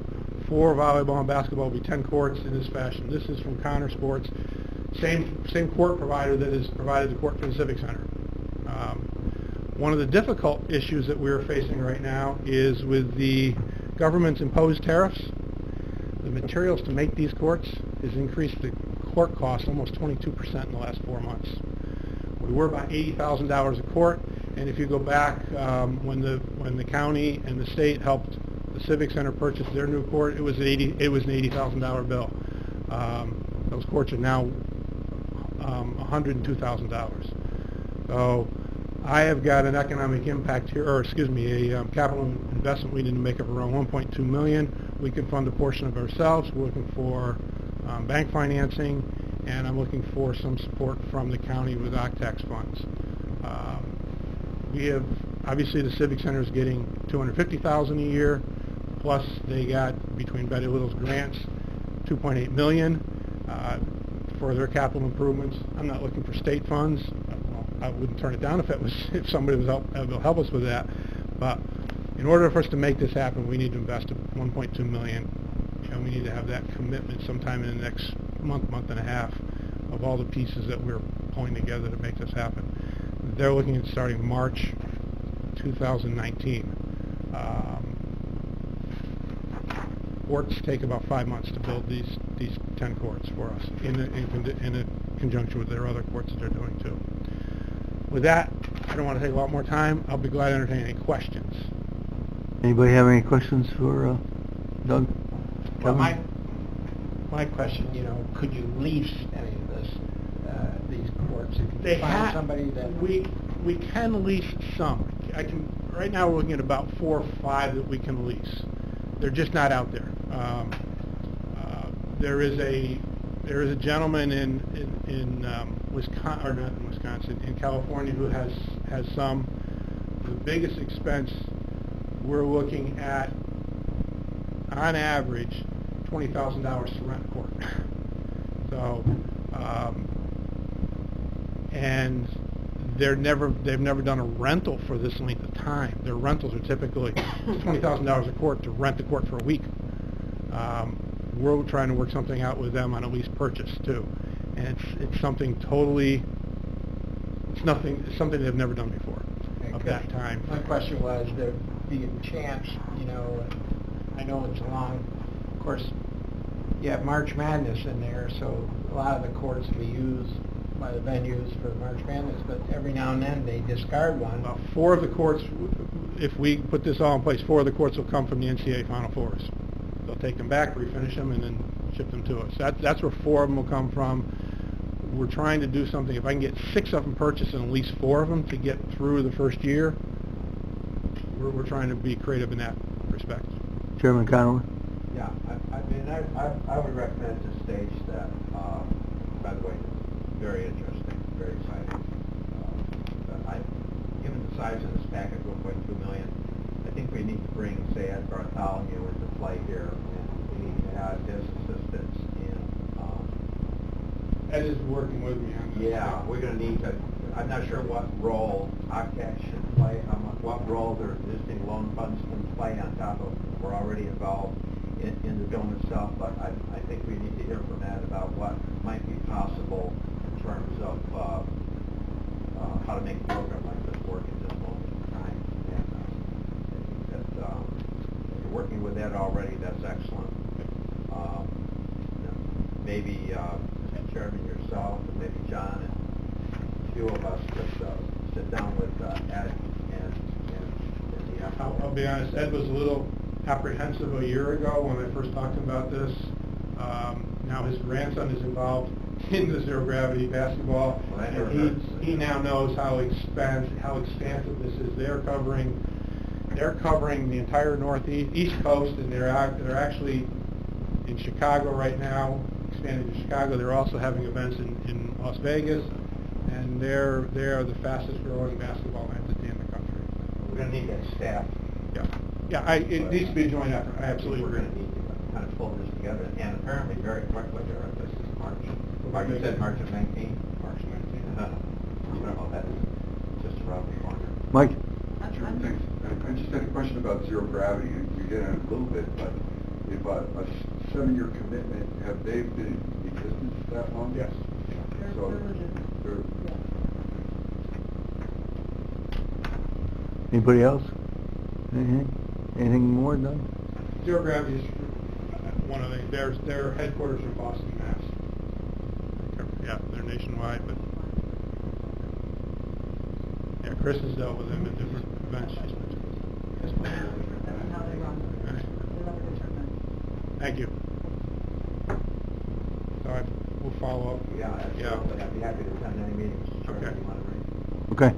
for volleyball and basketball will be 10 courts in this fashion. This is from Connor Sports, same court provider that has provided the court for the Civic Center. One of the difficult issues that we're facing right now is with the government's imposed tariffs. The materials to make these courts has increased the court cost almost 22% in the last 4 months. We were about $80,000 a court, and if you go back when the county and the state helped the Civic Center purchase their new court, it was an $80,000 bill. Those courts are now $102,000. So I have got an economic impact here, or excuse me, a capital investment we need to make of around $1.2 million. We can fund a portion of ourselves. We're looking for bank financing, and I'm looking for some support from the county with OCTAX funds. We have, obviously the Civic Center is getting $250,000 a year, plus they got, between Betty Little's grants, $2.8 million for their capital improvements. I'm not looking for state funds. I wouldn't turn it down if somebody was able to help us with that. But in order for us to make this happen, we need to invest $1.2 million, and we need to have that commitment sometime in the next month and a half of all the pieces that we're pulling together to make this happen. They're looking at starting March 2019. Courts take about 5 months to build these 10 courts for us in conjunction with their other courts that they're doing too. With that, I don't want to take a lot more time. I'll be glad to entertain any questions. Anybody have any questions for Doug? Well, my question, could you lease any of these courts if you find somebody that... We can lease some. Right now we're looking at about 4 or 5 that we can lease. They're just not out there. There is a gentleman in Wisconsin, or not in Wisconsin, in California who has some. The biggest expense we're looking at, on average, $20,000 to rent a court. So, and they've never done a rental for this length of time. Their rentals are typically $20,000 a court to rent the court for a week. We're trying to work something out with them on a lease purchase too, and it's something totally, it's something they've never done before. that time. My question was, there be a chance, I know it's long, of course, you have March Madness in there, so a lot of the courts will be used by the venues for March Madness, but every now and then they discard one. About 4 of the courts, if we put this all in place, 4 of the courts will come from the NCAA Final Fours. They'll take them back, refinish them, and then ship them to us. That's where 4 of them will come from. We're trying to do something. If I can get 6 of them purchased and at least 4 of them to get through the first year, we're trying to be creative in that respect. Chairman Conway? Yeah, I would recommend at this stage that, by the way, very interesting, very exciting. Given the size of this package, 1.2 million, I think we need to bring, say, Ed Bartholomew into play here, and we need to have his assistance in. Ed is working with me on this. Yeah, we're going to need to. I'm not sure what role OCTAC should play, what role their existing loan funds can play on top of we're already involved in the dome itself, but I think we need to hear from Ed about what might be possible in terms of how to make a program like this work at this moment in time. And I think that if you're working with Ed already, that's excellent. Maybe Mr. Chairman, yourself, and maybe John, and a few of us just sit down with Ed and the I'll be honest, Ed was a little apprehensive a year ago when I first talked about this. Now his grandson is involved in the zero gravity basketball, and he now knows how expansive this is. They're covering the entire East Coast, and they're actually in Chicago right now, expanding to Chicago. They're also having events in Las Vegas, and they are the fastest growing basketball entity in the country. We're going to need that staff. Yeah, it needs to be a joint effort. I absolutely We're agree. going to need to kind of pull this together, and apparently very quickly here. This is March. You said March of 19? March 19. You know, that's just around the corner. Mike? Sure, thanks. I just had a question about zero gravity, and you get on it a little bit, but if a 7-year commitment, have they been in existence that long? Yes. So they're Anybody else? Anything more done? Zero gravity is one of their headquarters in Boston, Mass. Yeah, they're nationwide, but yeah, Chris has dealt with them at different events. Thank you. So we'll follow up. Yeah, absolutely. I'd be happy to attend any meetings. Okay. You want to bring. Okay.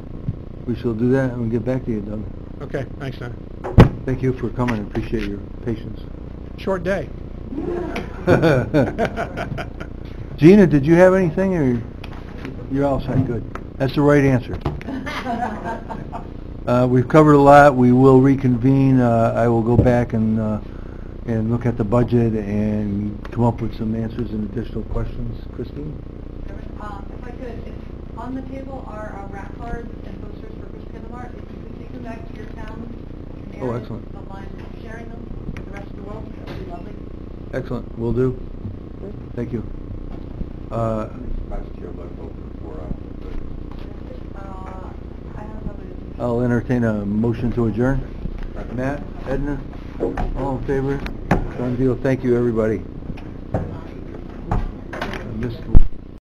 We shall do that and we'll get back to you, Doug. Okay, thanks, Senator. Thank you for coming. Appreciate your patience. Short day. Gina, did you have anything, or you're all set? Good. That's the right answer. We've covered a lot. We will reconvene. I will go back and look at the budget and come up with some answers and additional questions. Christine? If I could, on the table are rack cards and posters for Chris Kinnemart. If you could take them back to your towns and areas, Oh, excellent. don't mind sharing them with the rest of the world, that would be lovely. Excellent. Will do. Thank you. Vice Chair left open for I have somebody. I'll entertain a motion to adjourn. Matt, Edna, all in favor? Done deal. Thank you, everybody. I missed